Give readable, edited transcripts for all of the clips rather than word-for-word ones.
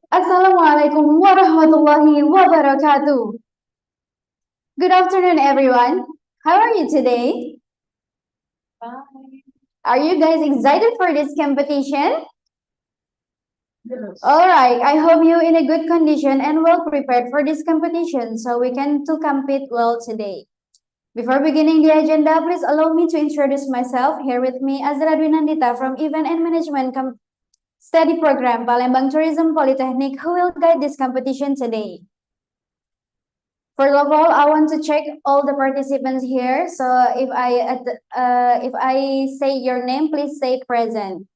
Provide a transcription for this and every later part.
Assalamualaikum warahmatullahi wabarakatuh. Good afternoon, everyone. How are you today? Fine. Are you guys excited for this competition? All right, I hope you're in a good condition and well prepared for this competition so we can to compete well today. Before beginning the agenda, please allow me to introduce myself. Here with me, Azra Dwinandita from Event and Management Study Program, Palembang Tourism Polytechnic, who will guide this competition today. First of all, I want to check all the participants here. So if I say your name, please say present.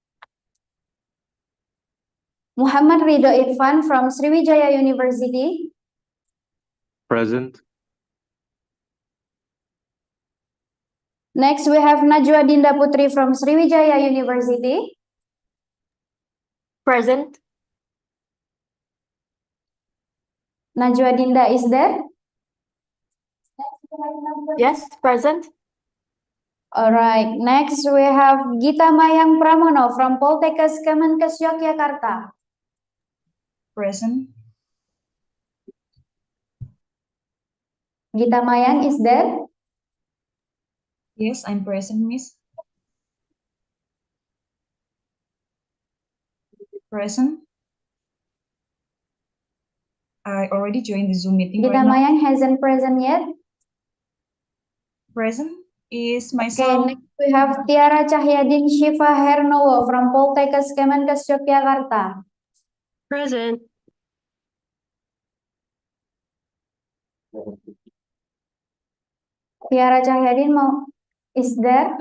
Muhammad Ridho Irfan from Sriwijaya University. Present. Next, we have Najwa Dinda Putri from Sriwijaya University. Present. Najwa Dinda is there? Yes, present. All right. Next, we have Gita Mayang Pramono from Poltekkes Kemenkes Yogyakarta. Present. Gita Mayang is there? Yes, I'm present, Miss. Present. I already joined the Zoom meeting Gita right now. Mayang hasn't present yet. Present is Okay, myself. next we have Tiara Cahyadin Shiva Hernowo from Poltekkes Kemenkes Yogyakarta. Present. Tiara Cahyadin is there?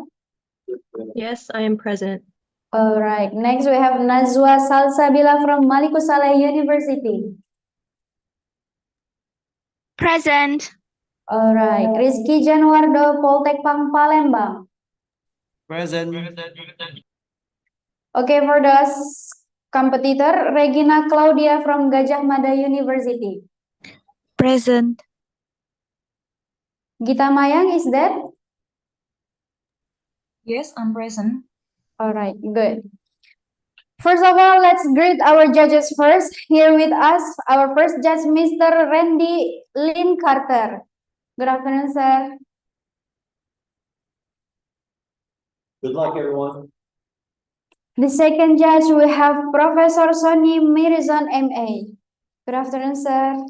Yes, I am present. All right. Next we have Nazwa Salsabila from Maliku Saleh University. Present. All right. Rizky Januardo Poltekpang Palembang. Present. Okay, for the competitor, Regina Claudia from Gajah Mada University. Present. Gita Mayang is there? Yes, I'm present. All right, good. First of all, let's greet our judges first. Here with us, our first judge, Mr. Randy Lynn Carter. Good afternoon, sir. Good luck, everyone. The second judge, we have Professor Sony Mirizon, MA. Good afternoon, sir.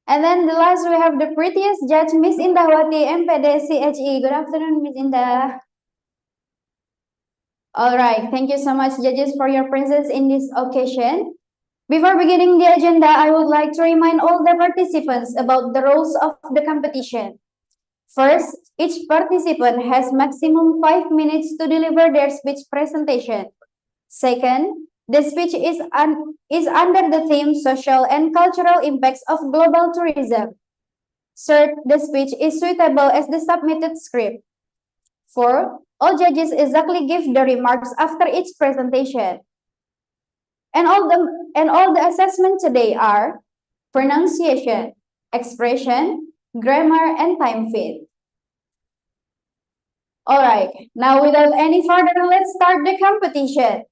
And then the last, we have the prettiest judge, Miss Indahwati, MPD CHE. Good afternoon, Miss Indah. All right, thank you so much, judges, for your presence in this occasion. Before beginning the agenda, I would like to remind all the participants about the rules of the competition. First, each participant has maximum 5 minutes to deliver their speech presentation. Second, the speech is under the theme Social and Cultural Impacts of Global Tourism. Third, the speech is suitable as the submitted script. Four, all judges exactly give the remarks after each presentation. And all the assessments today are pronunciation, expression, grammar, and time fit. All right, now without any further, let's start the competition.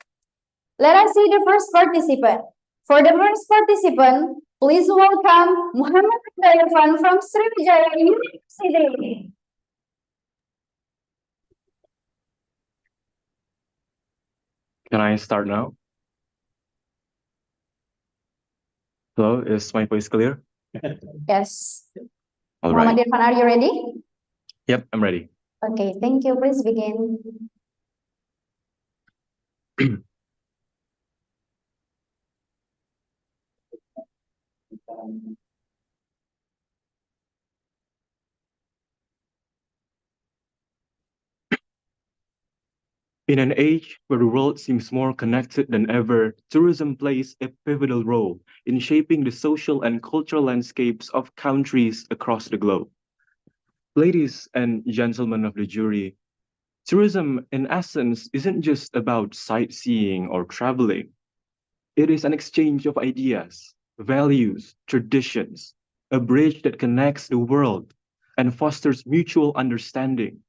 Let us see the first participant. For the first participant, please welcome Muhammad Irfan from Sriwijaya University. Can I start now? Hello, is my voice clear? Yes. All Muhammad right. Irfan, are you ready? Yep, I'm ready. Okay, thank you. Please begin. In an age where the world seems more connected than ever, tourism plays a pivotal role in shaping the social and cultural landscapes of countries across the globe. Ladies and gentlemen of the jury, tourism in essence isn't just about sightseeing or traveling. It is an exchange of ideas, values, traditions, a bridge that connects the world and fosters mutual understanding.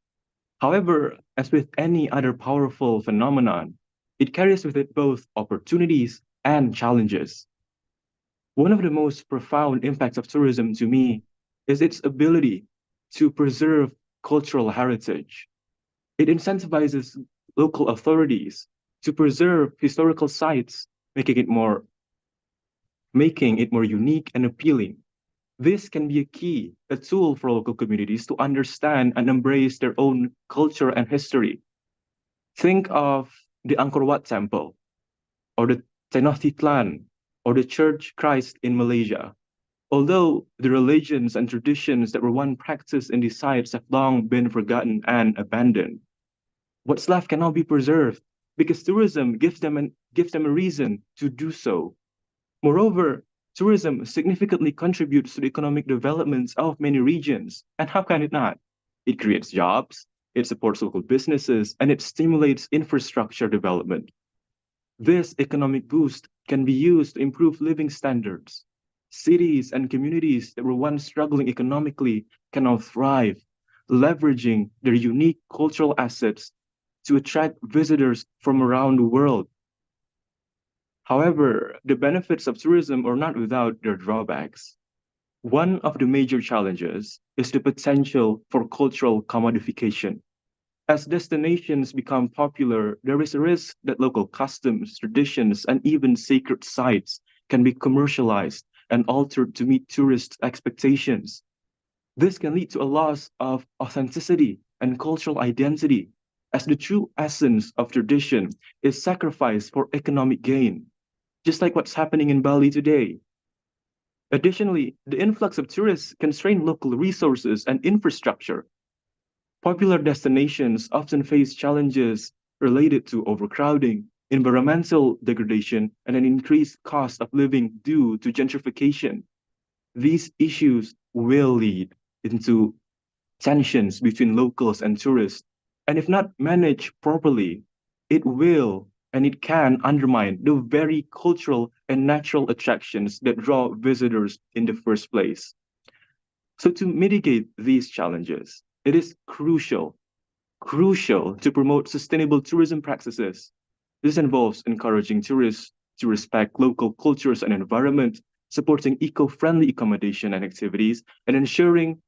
However, as with any other powerful phenomenon, it carries with it both opportunities and challenges. One of the most profound impacts of tourism to me is its ability to preserve cultural heritage. It incentivizes local authorities to preserve historical sites, making it more unique and appealing. This can be a tool for local communities to understand and embrace their own culture and history. Think of the Angkor Wat Temple, or the Tenochtitlan, or the Church Christ in Malaysia. Although the religions and traditions that were once practiced in these sites have long been forgotten and abandoned, what's left cannot be preserved because tourism gives them a reason to do so. Moreover, tourism significantly contributes to the economic development of many regions. And how can it not? It creates jobs, it supports local businesses, and it stimulates infrastructure development. This economic boost can be used to improve living standards. Cities and communities that were once struggling economically can now thrive, leveraging their unique cultural assets to attract visitors from around the world. However, the benefits of tourism are not without their drawbacks. One of the major challenges is the potential for cultural commodification. As destinations become popular, there is a risk that local customs, traditions, and even sacred sites can be commercialized and altered to meet tourist expectations. This can lead to a loss of authenticity and cultural identity, as the true essence of tradition is sacrificed for economic gain, just like what's happening in Bali today. Additionally, the influx of tourists can strain local resources and infrastructure. Popular destinations often face challenges related to overcrowding, environmental degradation, and an increased cost of living due to gentrification. These issues will lead into tensions between locals and tourists, and if not managed properly, it will and it can undermine the very cultural and natural attractions that draw visitors in the first place. So to mitigate these challenges, it is crucial to promote sustainable tourism practices. This involves encouraging tourists to respect local cultures and environment, supporting eco-friendly accommodation and activities, and ensuring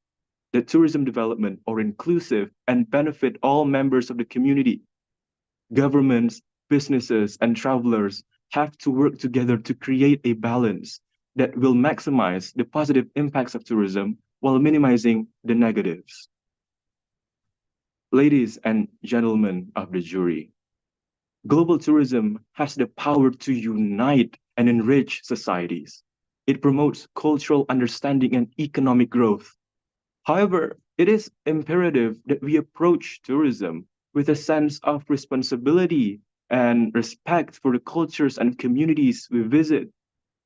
that tourism development are inclusive and benefit all members of the community. Governments, businesses, and travelers have to work together to create a balance that will maximize the positive impacts of tourism while minimizing the negatives. Ladies and gentlemen of the jury, global tourism has the power to unite and enrich societies. It promotes cultural understanding and economic growth. However, it is imperative that we approach tourism with a sense of responsibility and respect for the cultures and communities we visit,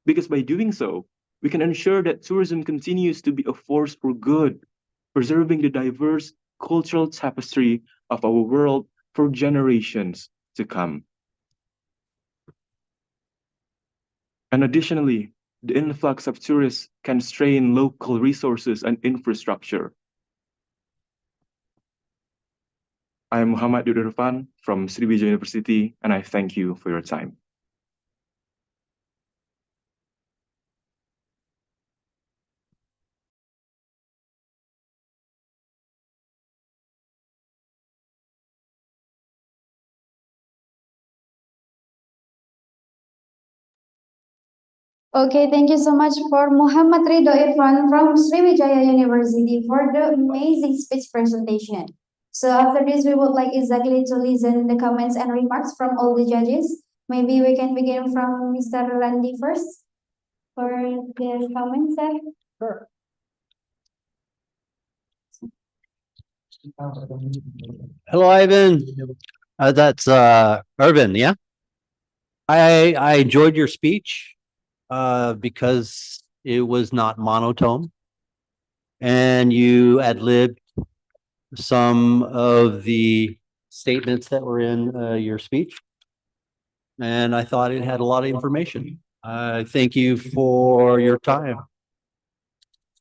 because by doing so, we can ensure that tourism continues to be a force for good, preserving the diverse cultural tapestry of our world for generations to come. And additionally, the influx of tourists can strain local resources and infrastructure. I am Muhammad Irfan from Sriwijaya University, and I thank you for your time. Okay, thank you so much for Muhammad Ridho Irfan from Sriwijaya University for the amazing speech presentation. So after this, we would like exactly to listen the comments and remarks from all the judges. Maybe we can begin from Mr. Landi first for the comments, sir. Sure. Hello, Ivan. That's Irvin, yeah? I enjoyed your speech because it was not monotone and you ad-libbed some of the statements that were in your speech. And I thought it had a lot of information. Thank you for your time.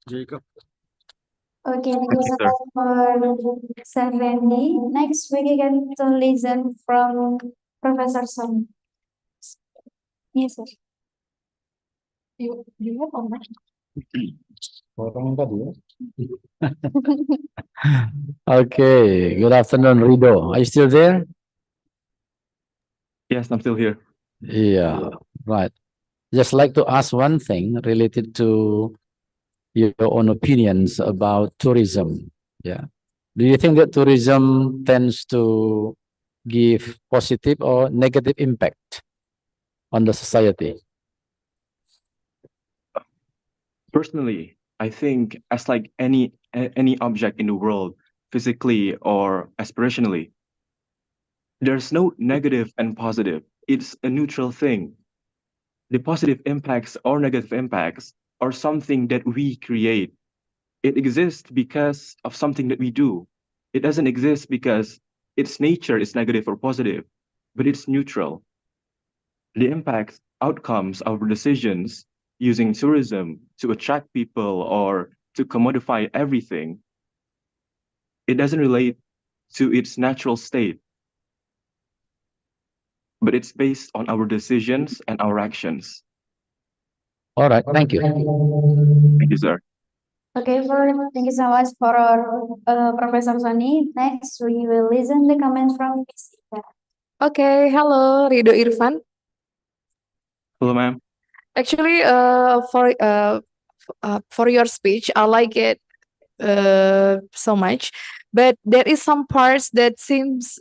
There you go. Okay, thank you so much for Sir Randy. Next, we can to listen from Professor Song. Yes, sir. You have on mic. Okay, good afternoon, Rido. Are you still there? Yes, I'm still here. Yeah, right. Just like to ask one thing related to your own opinions about tourism. Yeah. Do you think that tourism tends to give positive or negative impact on the society? Personally, I think as like any object in the world, physically or aspirationally, there's no negative and positive. It's a neutral thing. The positive impacts or negative impacts are something that we create. It exists because of something that we do. It doesn't exist because its nature is negative or positive, but it's neutral. The impacts, outcomes of our decisions using tourism to attract people or to commodify everything, it doesn't relate to its natural state, but it's based on our decisions and our actions. All right, thank you. Thank you, sir. Okay, thank you so much for Professor Sony. Next, we will listen the comments from Miss Ida. Okay, hello, Rido Irfan. Hello, ma'am. Actually, for your speech, I like it so much, but there is some parts that seems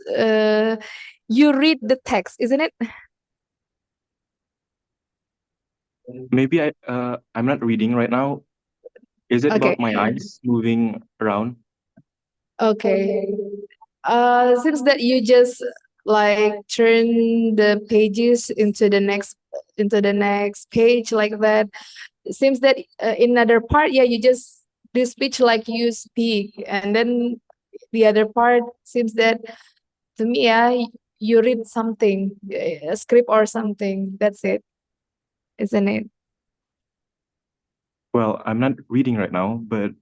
you read the text, isn't it? Maybe I'm not reading right now. Is it Okay. about my eyes moving around? Okay. Seems that you just like turn the pages into the next page like that. It seems that in another part, yeah, you just do speech like you speak, and then the other part seems that to me, yeah, you read something, a script or something. That's it, isn't it? Well, I'm not reading right now, but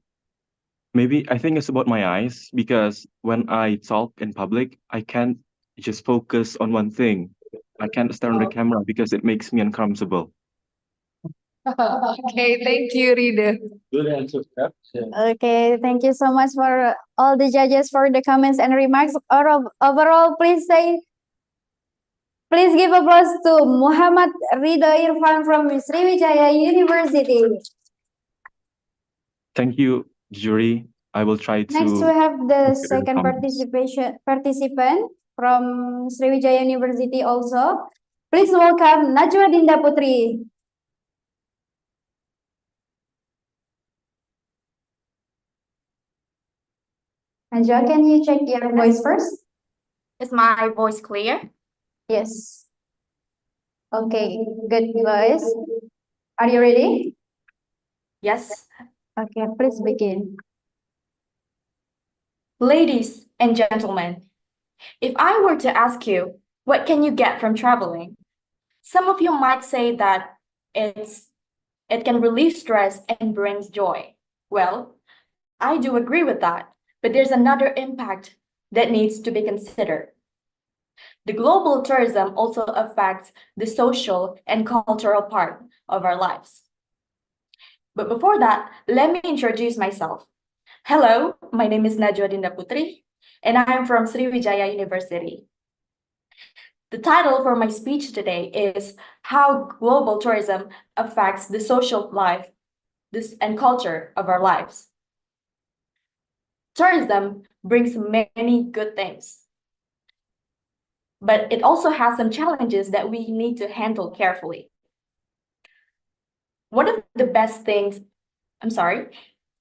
maybe I think it's about my eyes because when I talk in public, I can't just focus on one thing. I can't stare on the camera because it makes me uncomfortable. Okay, thank you, Rida. Good answer. Okay, thank you so much for all the judges for the comments and remarks. Overall, please give applause to Muhammad Ridho Irfan from Sriwijaya University. Thank you, jury. I will try to. Next, we have the consider the second comments. participant from Sriwijaya University also. Please welcome Najwa Dinda Putri. Najwa, can you check your voice first? Is my voice clear? Yes. Okay, good voice. Are you ready? Yes. Okay, please begin. Ladies and gentlemen, if I were to ask you, what can you get from traveling? Some of you might say that it can relieve stress and brings joy. Well, I do agree with that, but there's another impact that needs to be considered. The global tourism also affects the social and cultural part of our lives. But before that, let me introduce myself. Hello, my name is Najwa Dinda Putri, and I am from Sriwijaya University. The title for my speech today is How Global Tourism Affects the Social Life and Culture of Our Lives. Tourism brings many good things, but it also has some challenges that we need to handle carefully. One of the best things,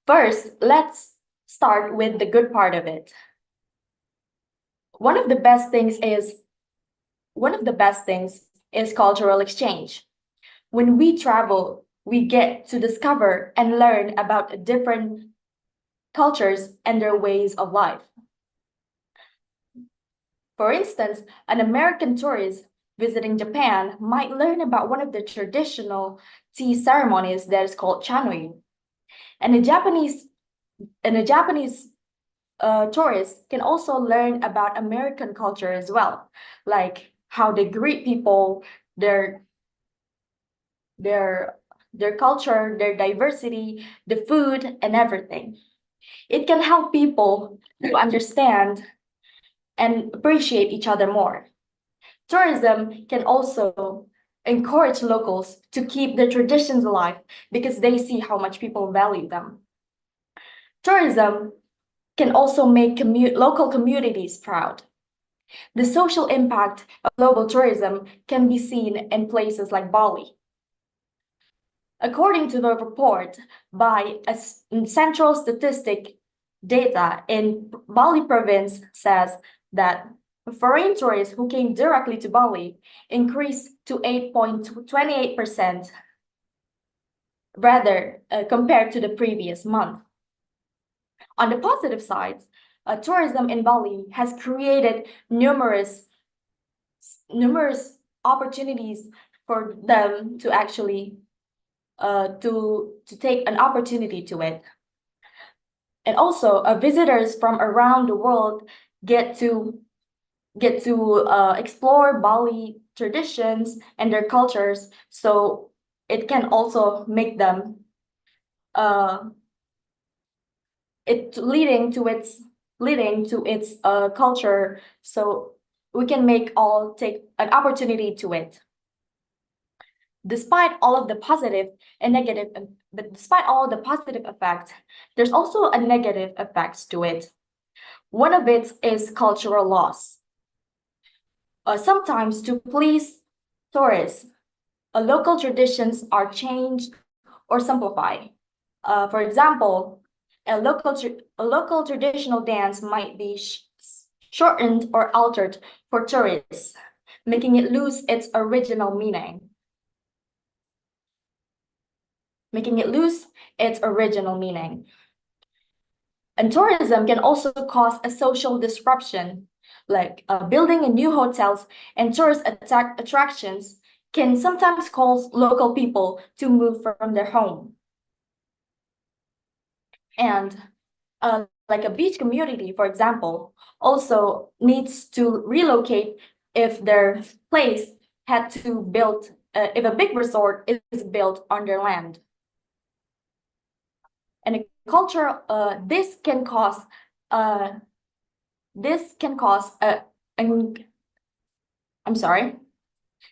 first, let's start with the good part of it. One of the best things is cultural exchange. When we travel, we get to discover and learn about different cultures and their ways of life. For instance, an American tourist visiting Japan might learn about one of the traditional tea ceremonies that is called chanoi. And a Japanese tourist can also learn about American culture as well, like how they greet people, their their culture, their diversity, the food, and everything. It can help people to understand and appreciate each other more. Tourism can also encourage locals to keep their traditions alive because they see how much people value them. Tourism can also make local communities proud. The social impact of global tourism can be seen in places like Bali. According to the report by a central statistic data in Bali province says that foreign tourists who came directly to Bali increased to 8.28% rather compared to the previous month. On the positive side, tourism in Bali has created numerous opportunities for them to actually to take an opportunity to it. And also, visitors from around the world get to explore Bali traditions and their cultures. So it can also make them leading to its culture. So we can make all take an opportunity to it. Despite all of the positive and negative, but despite all the positive effects, there's also a negative effects to it. One of it is cultural loss. Sometimes to please tourists, local traditions are changed or simplified. For example, a local traditional dance might be shortened or altered for tourists, making it lose its original meaning. And tourism can also cause a social disruption, like building a new hotels and tourist attractions can sometimes cause local people to move from their home. And like a beach community, for example, also needs to relocate if their place had to build, if a big resort is built on their land. And a culture, this can cause I'm sorry.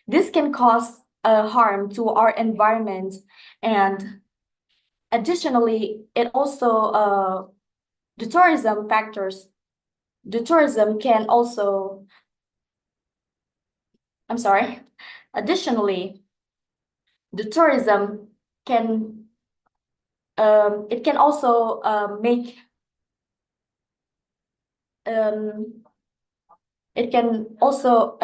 This can cause harm to our environment, and additionally, it also the tourism factors. The tourism can also. I'm sorry. Additionally, the tourism can it can also make it can also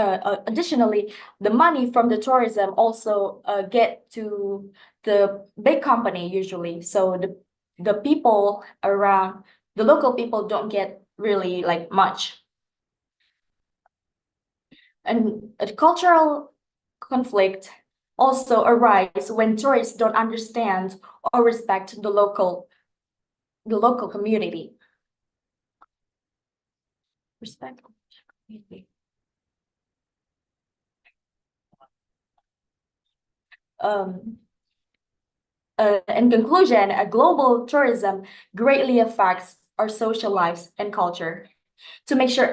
additionally the money from the tourism also get to the big company usually, so the people around, the local people don't get really like much. And a cultural conflict also arise when tourists don't understand or respect the local community. Respect community. In conclusion, a global tourism greatly affects our social lives and culture. To make sure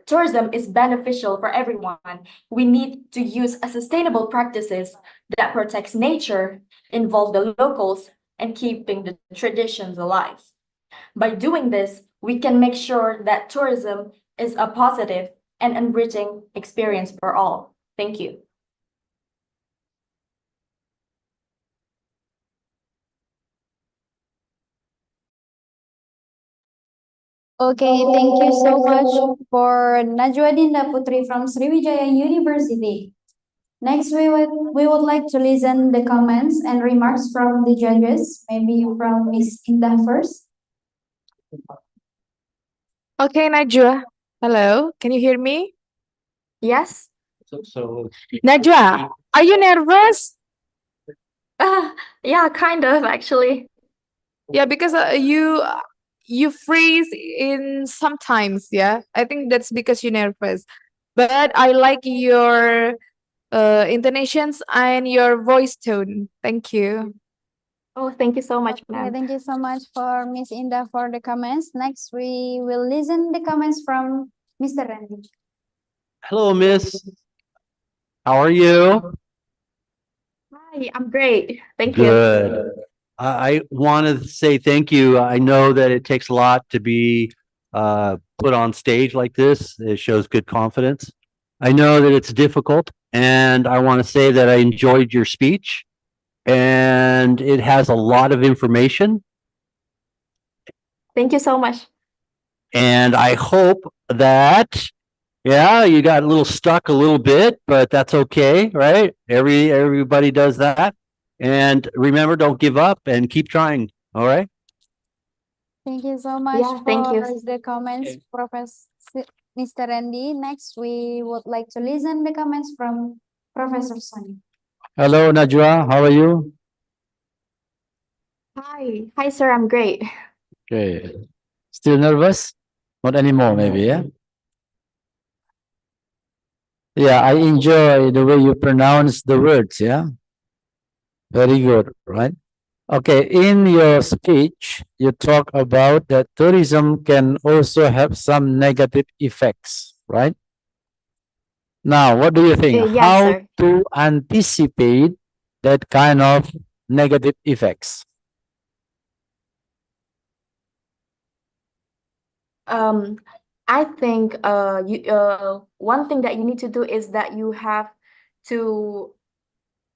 tourism is beneficial for everyone, we need to use sustainable practices that protects nature, involve the locals, and keeping the traditions alive. By doing this, we can make sure that tourism is a positive and enriching experience for all. Thank you. Okay, thank you so much for Najwa Dinda Putri from Sriwijaya University. Next, we would like to listen the comments and remarks from the judges. Maybe from Miss Indah first. Okay, Najwa. Hello, can you hear me? Yes? Najwa, are you nervous? Yeah, kind of actually. Yeah, because you freeze in sometimes, yeah. I think that's because you're nervous. But I like your intonations and your voice tone. Thank you. Oh, thank you so much, Okay, ma'am. thank you so much for Miss Indah for the comments. Next, we will listen the comments from Mr. Randy. Hello, Miss. How are you? Hi, I'm great. Thank you. Good. I wanted to say thank you. I know that it takes a lot to be put on stage like this. It shows good confidence. I know that it's difficult, and I want to say that I enjoyed your speech, and it has a lot of information. Thank you so much. And I hope that, yeah, you got a little stuck a little bit, but that's okay, right? Everybody does that. And remember, don't give up and keep trying. All right. Thank you so much Yeah, thank you. for the comments, Professor Mr. Randy. Next, we would like to listen the comments from Professor Sunny. Hello, Najwa. How are you? Hi. Hi, sir. I'm great. Okay. Still nervous? Not anymore, maybe, yeah? Yeah, I enjoy the way you pronounce the words, yeah? Very good, right? Okay, in your speech, you talk about that tourism can also have some negative effects, right? Now, what do you think? Yes, How sir. to anticipate that kind of negative effects? Um, I think one thing that you need to do is that you have to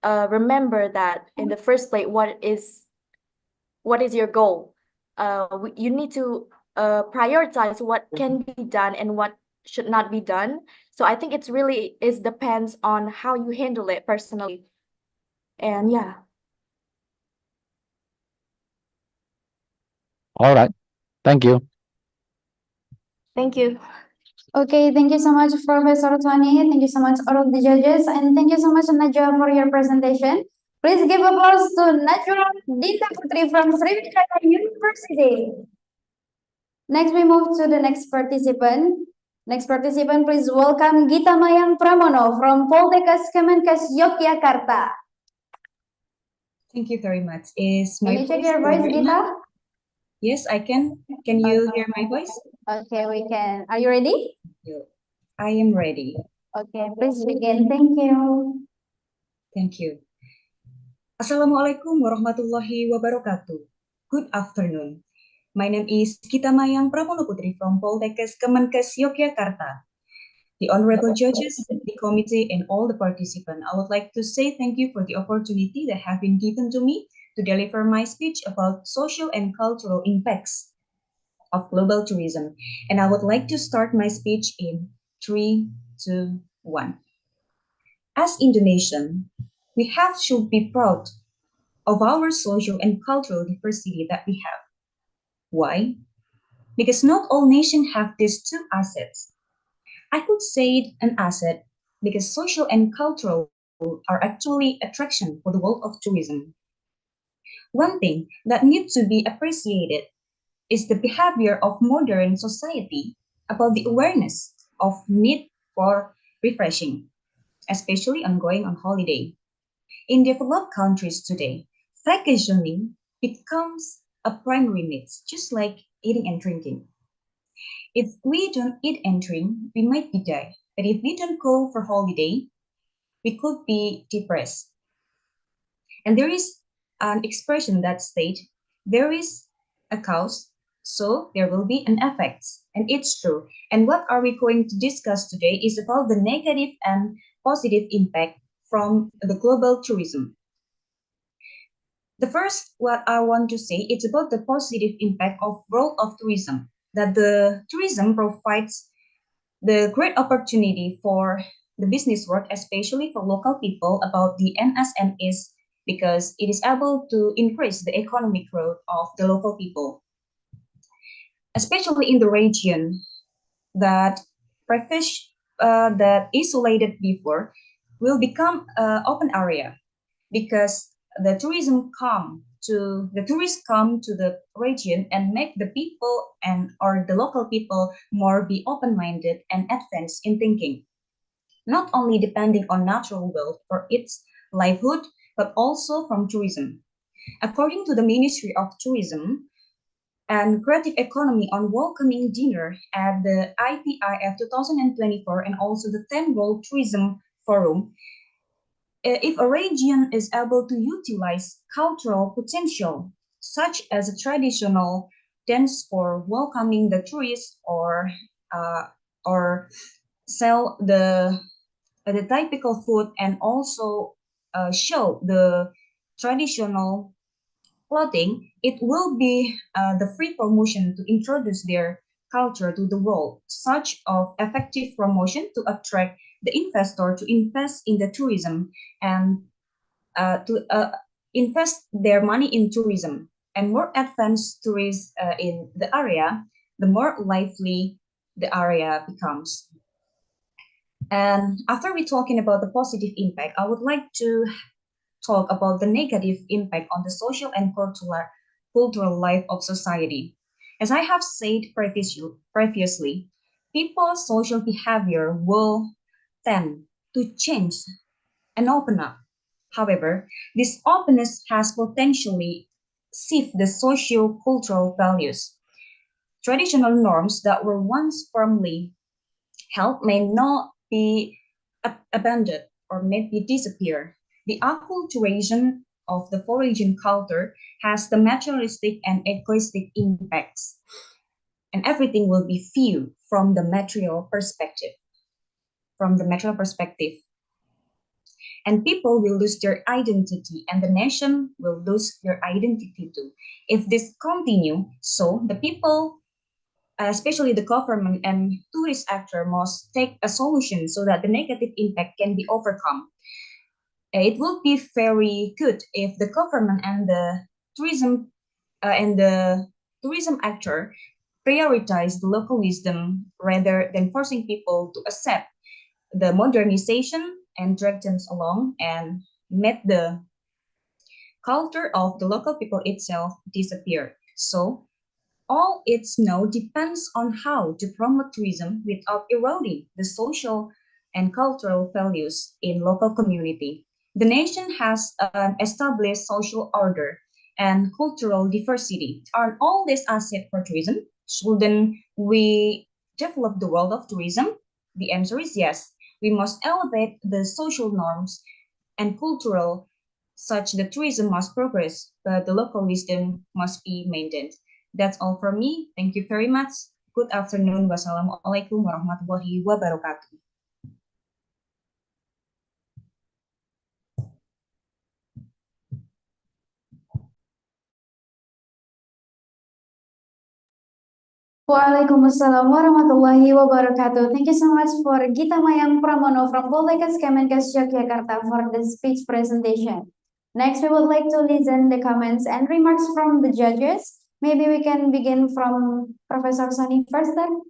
remember that in the first place, what is your goal? You need to prioritize what can be done and what should not be done. So I think it's really is depends on how you handle it personally. And yeah, All right. Thank you. thank you. Okay, thank you so much, Professor Tony. Thank you so much, all of the judges, and thank you so much, Najwa, for your presentation. Please give applause to Najwa Dita Putri from Sriwijaya University. Next, we move to the next participant. Next participant, please welcome Gita Mayang Pramono from Poltekkes Kemenkes Yogyakarta. Thank you very much. Is Can my you check voice your clear voice, enough? Gita? Yes, I can. Can you hear my voice? Okay, we can. Are you ready? I am ready. Okay, please begin. Thank you. Thank you. Assalamualaikum warahmatullahi wabarakatuh. Good afternoon. My name is Gita Mayang Pramono Putri from Poltekkes Kemenkes Yogyakarta. The honorable judges, the committee, and all the participants, I would like to say thank you for the opportunity that have been given to me to deliver my speech about social and cultural impacts of global tourism. And I would like to start my speech in 3, 2, 1. As Indonesian, we should be proud of our social and cultural diversity that we have. Why? Because not all nations have these two assets. I could say an asset because social and cultural are actually attraction for the world of tourism. One thing that needs to be appreciated is the behavior of modern society about the awareness of need for refreshing, especially on going on holiday. In developed countries today, vacationing becomes a primary need, just like eating and drinking. If we don't eat and drink, we might be dead. But if we don't go for holiday, we could be depressed. And there is an expression that states there is a cause, so there will be an effect. And it's true. And what are we going to discuss today is about the negative and positive impact from the global tourism. The first, what I want to say, it's about the positive impact of role of tourism, that the tourism provides the great opportunity for the business work, especially for local people about the MSMEs, because it is able to increase the economic growth of the local people, especially in the region that that isolated before will become an open area because the tourists come to the region and make the people and or the local people more be open-minded and advanced in thinking. not only depending on natural wealth for its livelihood, but also from tourism. According to the Ministry of Tourism and Creative Economy on welcoming dinner at the IPIF 2024 and also the 10 World Tourism Forum, if a region is able to utilize cultural potential, such as a traditional dance for welcoming the tourists uh, or sell the typical food and also show the traditional clothing, it will be the free promotion to introduce their culture to the world, such of effective promotion to attract the investor to invest in the tourism and to invest their money in tourism. And more advanced tourists in the area, the more lively the area becomes. And after we talking about the positive impact, I would like to talk about the negative impact on the social and cultural life of society. As I have said previously, people's social behavior will tend to change and open up. However, this openness has potentially shift the socio-cultural values. Traditional norms that were once firmly held may not be abandoned or maybe disappear. The acculturation of the foreign culture has the materialistic and egoistic impacts, and everything will be viewed from the material perspective. From the material perspective, and people will lose their identity, and the nation will lose their identity too. If this continue, so the people, especially the government and tourist actor, must take a solution so that the negative impact can be overcome. It will be very good if the government and the tourism actor prioritize the local wisdom rather than forcing people to accept the modernization and drag them along and make the culture of the local people itself disappear. So all its now depends on how to promote tourism without eroding the social and cultural values in local community. The nation has an established social order and cultural diversity. Are all these assets for tourism? Shouldn't we develop the world of tourism? The answer is yes. We must elevate the social norms and cultural such that tourism must progress, but the local wisdom must be maintained. That's all from me. Thank you very much. Good afternoon. Wassalamualaikum warahmatullahi wabarakatuh. Waalaikumsalam warahmatullahi wabarakatuh. Thank you so much for Gita Mayang Pramono from Poltekkes Kemenkes Yogyakarta for the speech presentation. Next, we would like to listen the comments and remarks from the judges. Maybe we can begin from Professor Soni first then.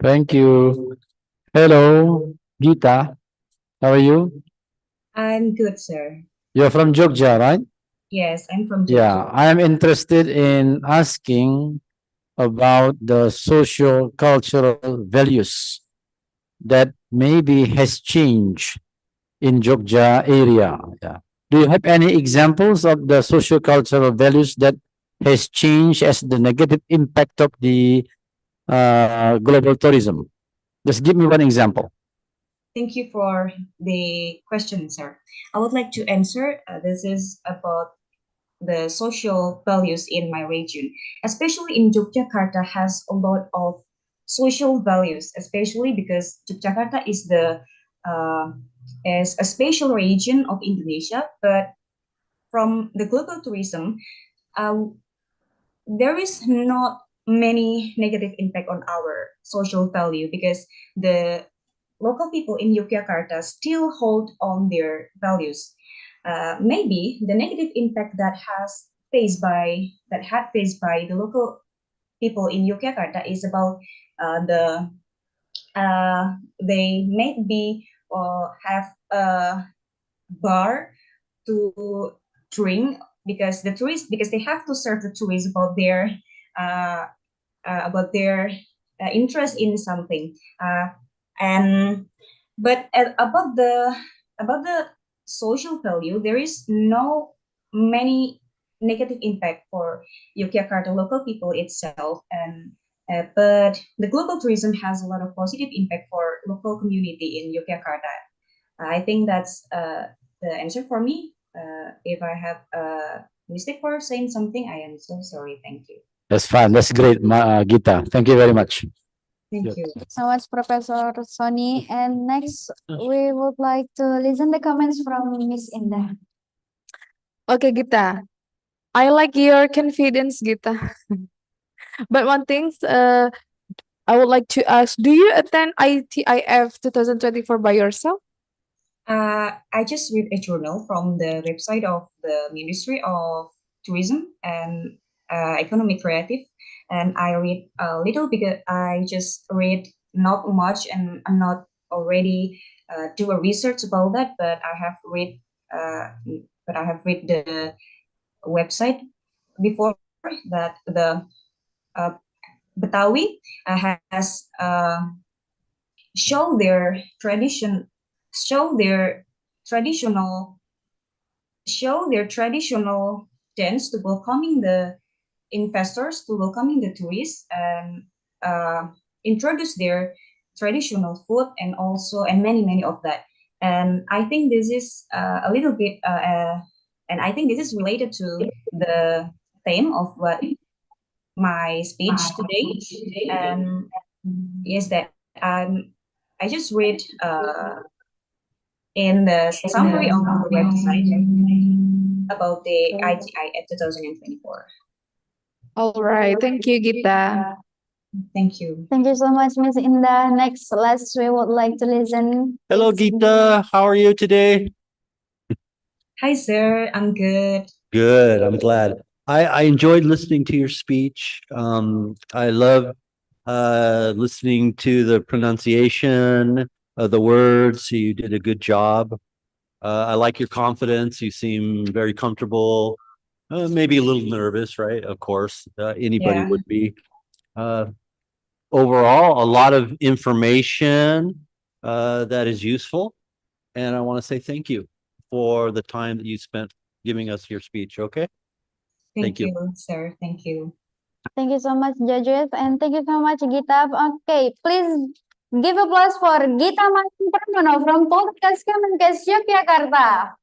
Thank you. Hello, Gita. How are you? I'm good, sir. You're from Jogja, right? Yes, I'm from Yeah, Jogja. I am interested in asking about the socio-cultural values that maybe has changed in Jogja area. Yeah. Do you have any examples of the socio-cultural values that has changed as the negative impact of the global tourism? Just give me one example. Thank you for the question, sir. I would like to answer. This is about the social values in my region, especially in Yogyakarta has a lot of social values, especially because Yogyakarta uh, is a special region of Indonesia. But from the global tourism, uh, there is not many negative impact on our social value because the local people in Yogyakarta still hold on their values. Maybe the negative impact that had faced by the local people in Yogyakarta is about they maybe have a bar to drink because they have to serve the tourists uh, about their interest in something. And but about the social value, there is no many negative impact for Yogyakarta local people itself, and but the global tourism has a lot of positive impact for local community in Yogyakarta. I think that's the answer for me. If I have a mistake for saying something, I am so sorry. Thank you. That's fine. That's great, Gita. Thank you very much. Thank Yeah. you. So much, Professor Sony. And next, we would like to listen the comments from Miss Indah. Okay, Gita. I like your confidence, Gita. But one thing, I would like to ask, do you attend ITIF 2024 by yourself? I just read a journal from the website of the Ministry of Tourism and Economic Creative, and I read a little because I just read not much, and I'm not already do a research about that, but uh, I have read the website before that the uh, Betawi has show their tradition, show their traditional, show their traditional dance to welcoming the investors, to welcoming the tourists, and introduce their traditional food, and also and many of that. And I think this is a little bit and I think this is related to the theme of what my speech today. And yes, that I just read in the summary of the website about the ITI at 2024. All right. Thank you, Gita. Thank you. Thank you so much, Miss Indah. Next, last, we would like to listen. Hello, Gita. How are you today? Hi, sir. I'm good. Good. I'm glad. I enjoyed listening to your speech. I love listening to the pronunciation of the words. You did a good job. I like your confidence. You seem very comfortable. Maybe a little nervous, right? Of course, anybody Yeah. would be. Overall, a lot of information that is useful. And I want to say thank you for the time that you spent giving us your speech. Okay. Thank Thank you. you, sir. Thank you. Thank you so much, judges, and thank you so much, Gita. Okay, please give applause for Gita Pramono from Poltekkes Kemenkes Yogyakarta.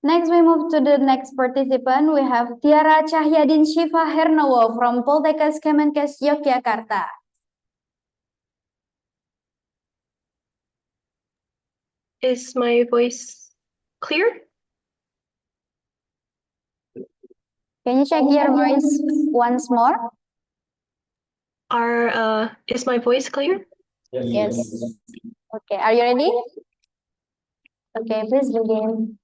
Next, we move to the next participant. We have Tiara Cahyadin Shiva Hernowo from Poltekkes Kemenkes Yogyakarta. Is my voice clear? Can you check your voice once more? Is my voice clear? Yes. Okay, are you ready? Okay, please begin.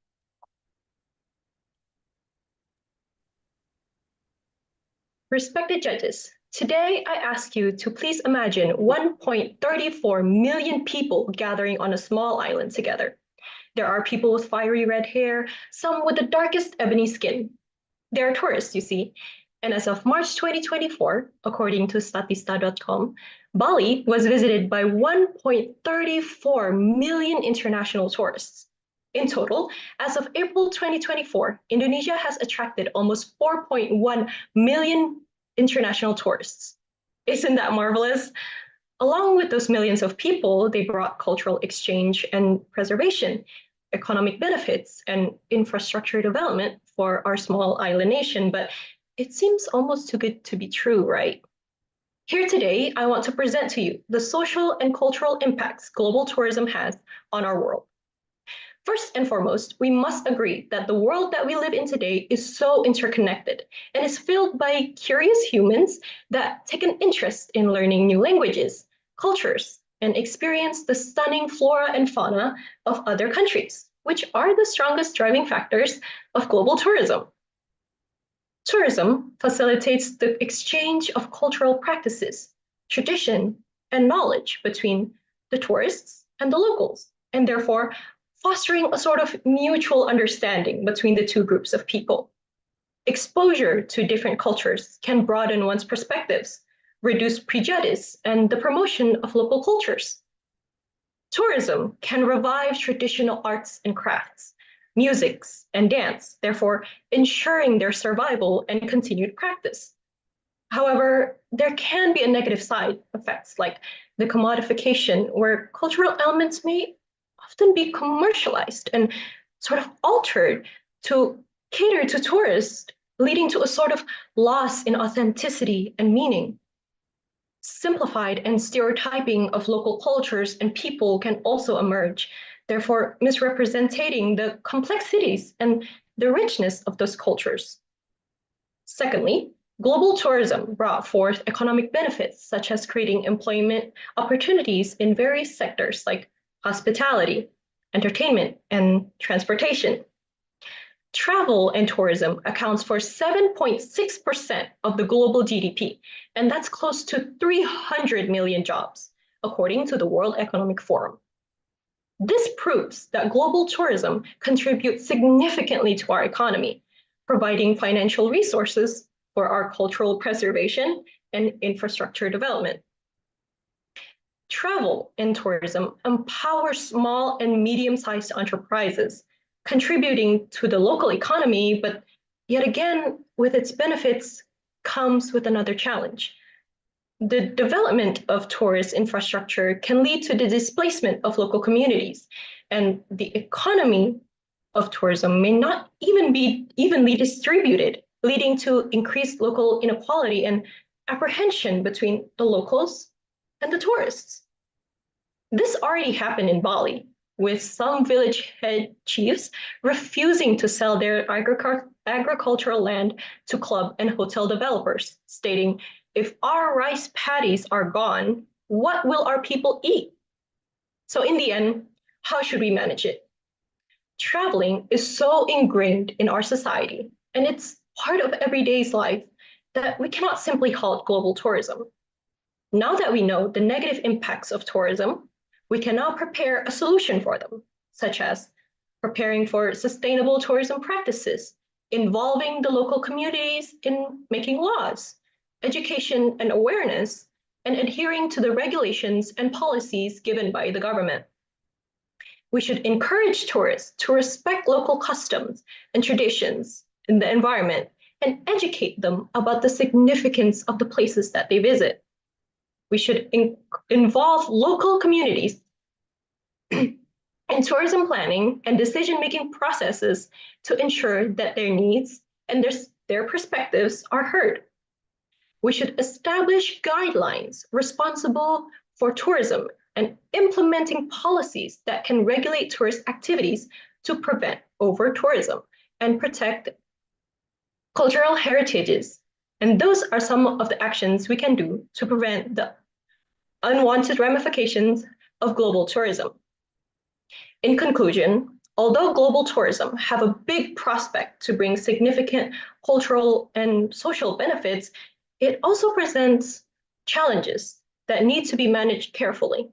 Respected judges, today I ask you to please imagine 1.34 million people gathering on a small island together. There are people with fiery red hair, some with the darkest ebony skin. They are tourists, you see. And as of March 2024, according to statista.com, Bali was visited by 1.34 million international tourists. In total, as of April 2024, Indonesia has attracted almost 4.1 million international tourists. Isn't that marvelous? Along with those millions of people, they brought cultural exchange and preservation, economic benefits, and infrastructure development for our small island nation. But it seems almost too good to be true, right? Here today, I want to present to you the social and cultural impacts global tourism has on our world. First and foremost, we must agree that the world that we live in today is so interconnected and is filled by curious humans that take an interest in learning new languages, cultures, and experience the stunning flora and fauna of other countries, which are the strongest driving factors of global tourism. Tourism facilitates the exchange of cultural practices, tradition, and knowledge between the tourists and the locals, and therefore fostering a sort of mutual understanding between the two groups of people. Exposure to different cultures can broaden one's perspectives, reduce prejudice, and the promotion of local cultures. Tourism can revive traditional arts and crafts, musics, and dance, therefore ensuring their survival and continued practice. However, there can be a negative side effects like the commodification, where cultural elements may often be commercialized and sort of altered to cater to tourists, leading to a sort of loss in authenticity and meaning. Simplified and stereotyping of local cultures and people can also emerge, therefore misrepresenting the complexities and the richness of those cultures. Secondly, global tourism brought forth economic benefits, such as creating employment opportunities in various sectors like hospitality, entertainment, and transportation. Travel and tourism accounts for 7.6% of the global GDP, and that's close to 300 million jobs, according to the World Economic Forum. This proves that global tourism contributes significantly to our economy, providing financial resources for our cultural preservation and infrastructure development. Travel and tourism empower small and medium-sized enterprises, contributing to the local economy, but yet again, with its benefits comes with another challenge. The development of tourist infrastructure can lead to the displacement of local communities, and the economy of tourism may not even be evenly distributed, leading to increased local inequality and apprehension between the locals and the tourists. This already happened in Bali, with some village head chiefs refusing to sell their agricultural land to club and hotel developers, stating, "If our rice paddies are gone, what will our people eat?" So in the end, how should we manage it? Traveling is so ingrained in our society, and it's part of everyday's life, that we cannot simply halt global tourism. Now that we know the negative impacts of tourism, we can now prepare a solution for them, such as preparing for sustainable tourism practices, involving the local communities in making laws, education and awareness, and adhering to the regulations and policies given by the government. We should encourage tourists to respect local customs and traditions in the environment and educate them about the significance of the places that they visit. We should involve local communities in tourism planning and decision-making processes to ensure that their needs and their perspectives are heard. We should establish guidelines responsible for tourism and implementing policies that can regulate tourist activities to prevent over-tourism and protect cultural heritages. And those are some of the actions we can do to prevent the unwanted ramifications of global tourism. In conclusion, although global tourism have a big prospect to bring significant cultural and social benefits, it also presents challenges that need to be managed carefully.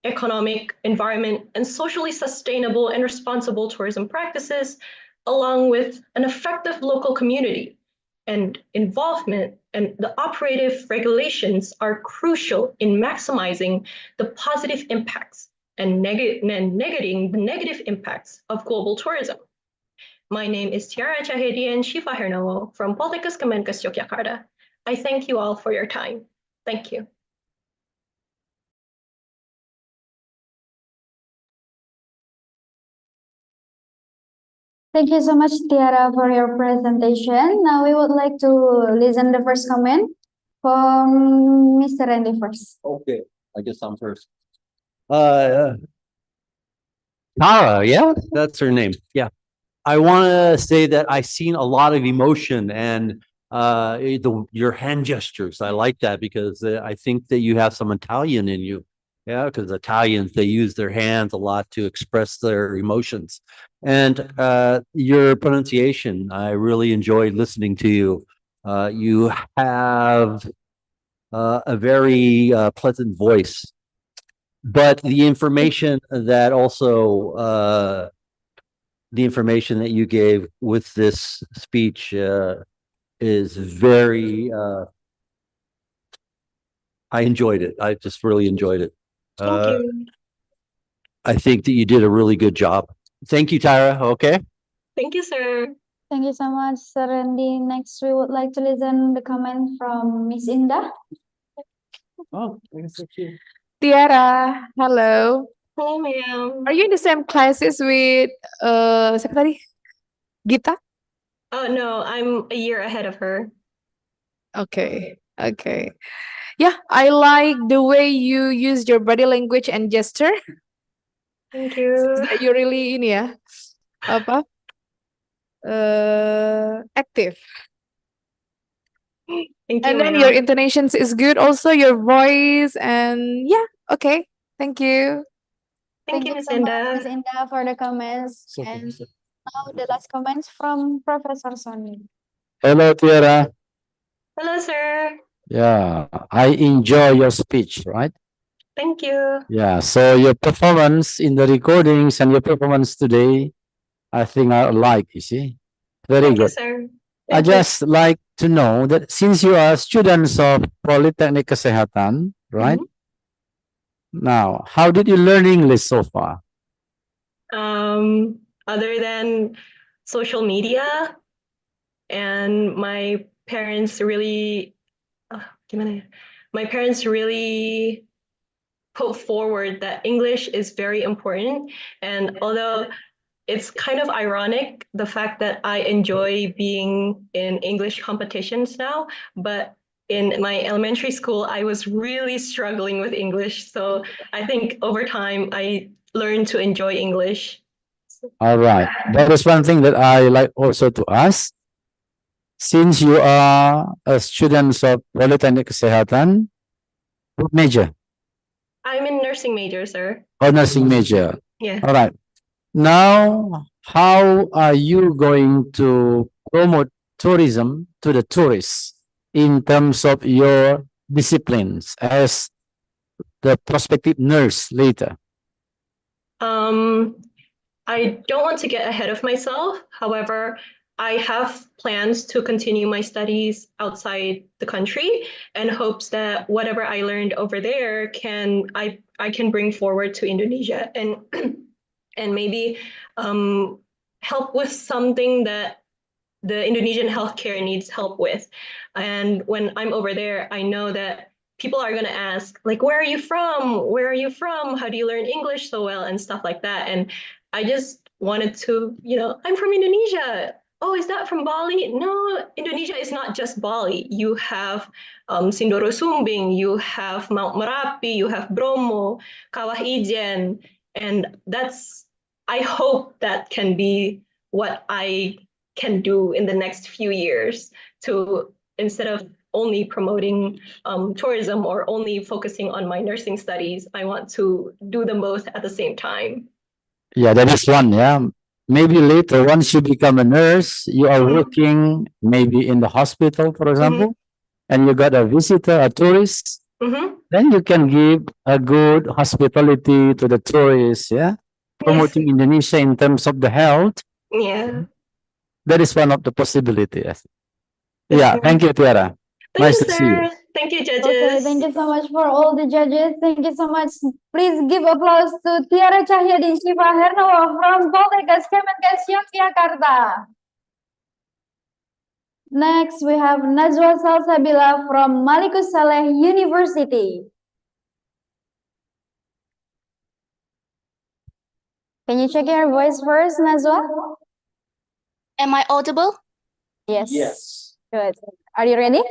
Economic, environment, and socially sustainable and responsible tourism practices, along with an effective local community and involvement and the operative regulations are crucial in maximizing the positive impacts and negating the negative impacts of global tourism. My name is Tiara Chahedian Shifa Hernowo from Poltekkes Kemenkes Yogyakarta. I thank you all for your time. Thank you. Thank you so much, Tiara, for your presentation. Now we would like to listen the first comment from Mr. Randy first. Okay, I guess I'm first. Tara, yeah, that's her name. Yeah. I want to say that I've seen a lot of emotion and your hand gestures. I like that because I think that you have some Italian in you. Yeah, because Italians, they use their hands a lot to express their emotions. And your pronunciation, I really enjoyed listening to you. You have a very pleasant voice. But the information that also the information that you gave with this speech is very I enjoyed it. I just really enjoyed it. Thank you. I think that you did a really good job. Thank you, Tyra. Okay. Thank you, sir. Thank you so much, Sir Randy. Next, we would like to listen the comment from Miss Indah. Oh, thanks. Tiara, hello. Hello, ma'am. Are you in the same classes with siapa tadi? Gita? Oh, no, I'm a year ahead of her. Okay. Okay. Yeah, I like the way you use your body language and gesture. Thank you. That you really ini ya. Apa? Active. Thank you, And then your ma'am. intonations is good also, your voice, and yeah, okay. Thank you. Thank you, Miss so much, Miss Indah. Indah, for the comments. And now the last comments from Professor Sony. Hello, Tiara. Hello, sir. Yeah, I enjoy your speech, right? Thank you. Yeah, so your performance in the recordings and your performance today, I think I like, you see. Very Thank you, good. sir. I Thank you. just like to know that since you are students of Polytechnic Kesehatan, right? Mhm. Now, how did you learn English so far? Other than social media, and my parents really, gimana ya? My parents really put forward that English is very important. And although it's kind of ironic, the fact that I enjoy being in English competitions now, but in my elementary school, I was really struggling with English. So I think over time, I learned to enjoy English. All right. That is one thing that I like also to ask. Since you are a student of Polytechnic Kesehatan, what major? I'm in nursing major, sir. Or nursing major? Yeah. All right. Now, how are you going to promote tourism to the tourists in terms of your disciplines as the prospective nurse later? I don't want to get ahead of myself. However, I have plans to continue my studies outside the country and hopes that whatever I learned over there I can bring forward to Indonesia and and maybe help with something that the Indonesian healthcare needs help with. And when I'm over there, I know that people are going to ask, like, where are you from? Where are you from? How do you learn English so well? And stuff like that. And I just wanted to, I'm from Indonesia. Oh, is that from Bali? No, Indonesia is not just Bali. You have Sindoro Sumbing, you have Mount Merapi, you have Bromo, Kawah Ijen. And I hope that can be what I can do in the next few years to, instead of only promoting tourism or only focusing on my nursing studies, I want to do them both at the same time. Yeah, that is one. Yeah. Maybe later, once you become a nurse, you are working maybe in the hospital, for example, and you got a visitor, a tourist, then you can give a good hospitality to the tourists. Yeah. Promoting Indonesia in terms of the health. Yeah. That is one of the possibilities. Yes, Yeah. sir. Thank you, Tiara. Thank Nice you, to see you. sir. Thank you, Okay, judges. thank you so much for all the judges. Thank you so much. Please give applause to Tiara Cahyadi Shiva Hernawa from Poltekkes Kemenkes Yogyakarta. Next, we have Najwa Salsabila from Malikus Saleh University. Can you check your voice first, Najwa? Am I audible? Yes. Good. Are you ready?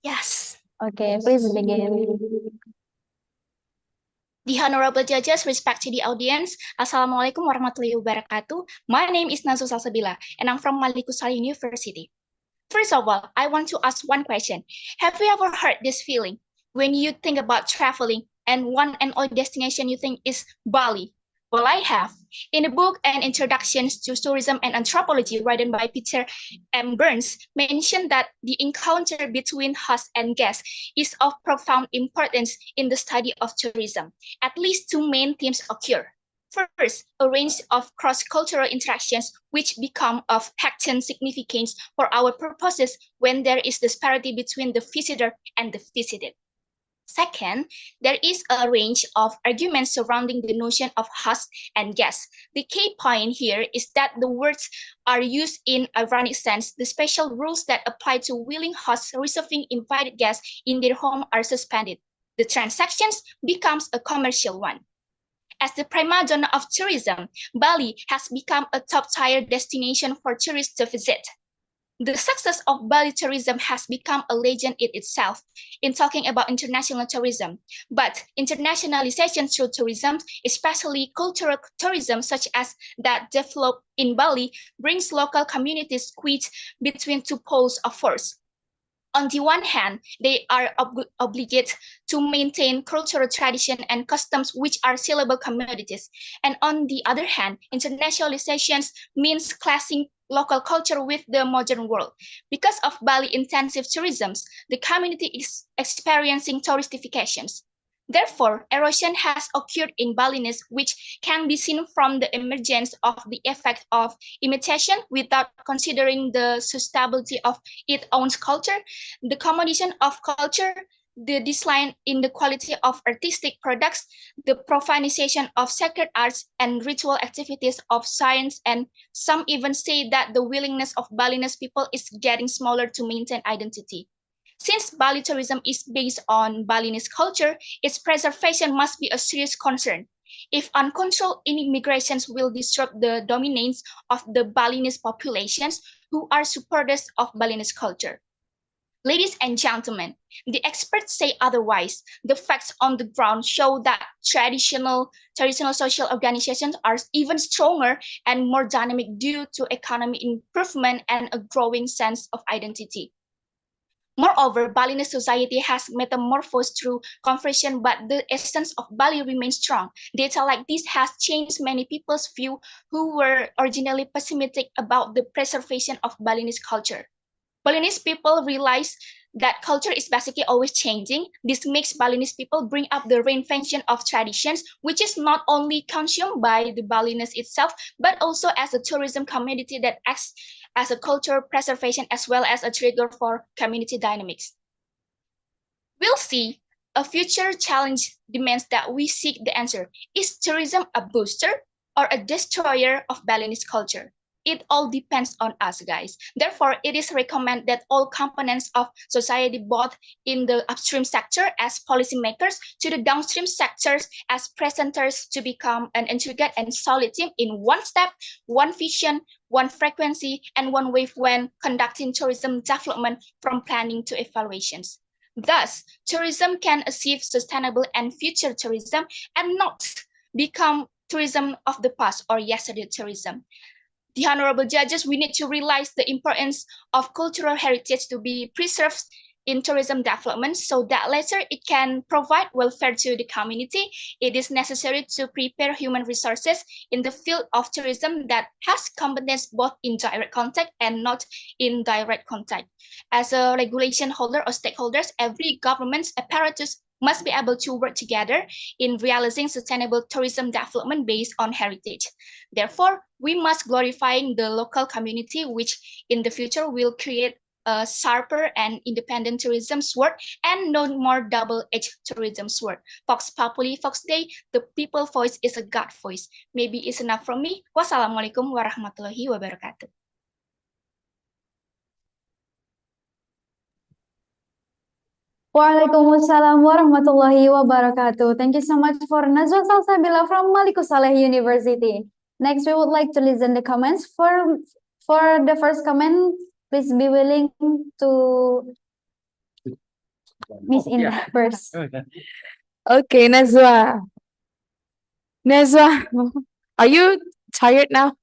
Yes. Okay, please begin. The honorable judges, respect to the audience. Assalamualaikum warahmatullahi wabarakatuh. My name is Nazo Salsabila, and I'm from Malikusal University. First of all, I want to ask one question. Have you ever heard this feeling when you think about traveling and one and only destination you think is Bali? Well, I have. In the book An Introduction to Tourism and Anthropology, written by Peter M. Burns, mentioned that the encounter between host and guest is of profound importance in the study of tourism. At least two main themes occur. First, a range of cross-cultural interactions which become of heightened significance for our purposes when there is disparity between the visitor and the visited. Second, there is a range of arguments surrounding the notion of host and guest. The key point here is that the words are used in ironic sense. The special rules that apply to willing hosts receiving invited guests in their home are suspended. The transactions becomes a commercial one. As the prima donna of tourism, Bali has become a top-tier destination for tourists to visit. The success of Bali tourism has become a legend in itself in talking about international tourism. But internationalization through tourism, especially cultural tourism such as that developed in Bali, brings local communities squeezed between two poles of force. On the one hand, they are obligated to maintain cultural tradition and customs which are sellable commodities. And on the other hand, internationalization means clashing local culture with the modern world. Because of Bali intensive tourism, the community is experiencing touristifications. Therefore, erosion has occurred in Balinese, which can be seen from the emergence of the effect of imitation without considering the sustainability of its own culture, the commodition of culture, the decline in the quality of artistic products, the profanation of sacred arts and ritual activities of science, and some even say that the willingness of Balinese people is getting smaller to maintain identity. Since Bali tourism is based on Balinese culture, its preservation must be a serious concern. If uncontrolled immigrations will disrupt the dominance of the Balinese populations who are supporters of Balinese culture. Ladies and gentlemen, the experts say otherwise. The facts on the ground show that traditional social organizations are even stronger and more dynamic due to economic improvement and a growing sense of identity. Moreover, Balinese society has metamorphosed through conversion, but the essence of Bali remains strong. Data like this has changed many people's view who were originally pessimistic about the preservation of Balinese culture. Balinese people realize that culture is basically always changing. This makes Balinese people bring up the reinvention of traditions, which is not only consumed by the Balinese itself, but also as a tourism community that acts as a cultural preservation as well as a trigger for community dynamics. We'll see. A future challenge demands that we seek the answer. Is tourism a booster or a destroyer of Balinese culture? It all depends on us, guys. Therefore, it is recommended that all components of society, both in the upstream sector as policymakers to the downstream sectors as presenters, to become an intricate and solid team in one step, one vision, one frequency, and one wave when conducting tourism development from planning to evaluations. Thus, tourism can achieve sustainable and future tourism and not become tourism of the past or yesterday tourism. The honorable judges, we need to realize the importance of cultural heritage to be preserved in tourism development so that later it can provide welfare to the community. It is necessary to prepare human resources in the field of tourism that has competence both in direct contact and not in direct contact. As a regulation holder or stakeholders, every government's apparatus must be able to work together in realizing sustainable tourism development based on heritage. Therefore, we must glorify the local community, which in the future will create a sharper and independent tourism sword and no more double-edged tourism sword. Vox Populi, Vox Dei, the people voice is a God voice. Maybe it's enough from me. Wassalamualaikum warahmatullahi wabarakatuh. Waalaikumsalam warahmatullahi wabarakatuh. Thank you so much for Najwa Salsabila from Maliku Saleh University. Next, we would like to listen the comments. For the first comment, please be willing to Miss Indah first. Okay, Nazwa. Nazwa, are you tired now?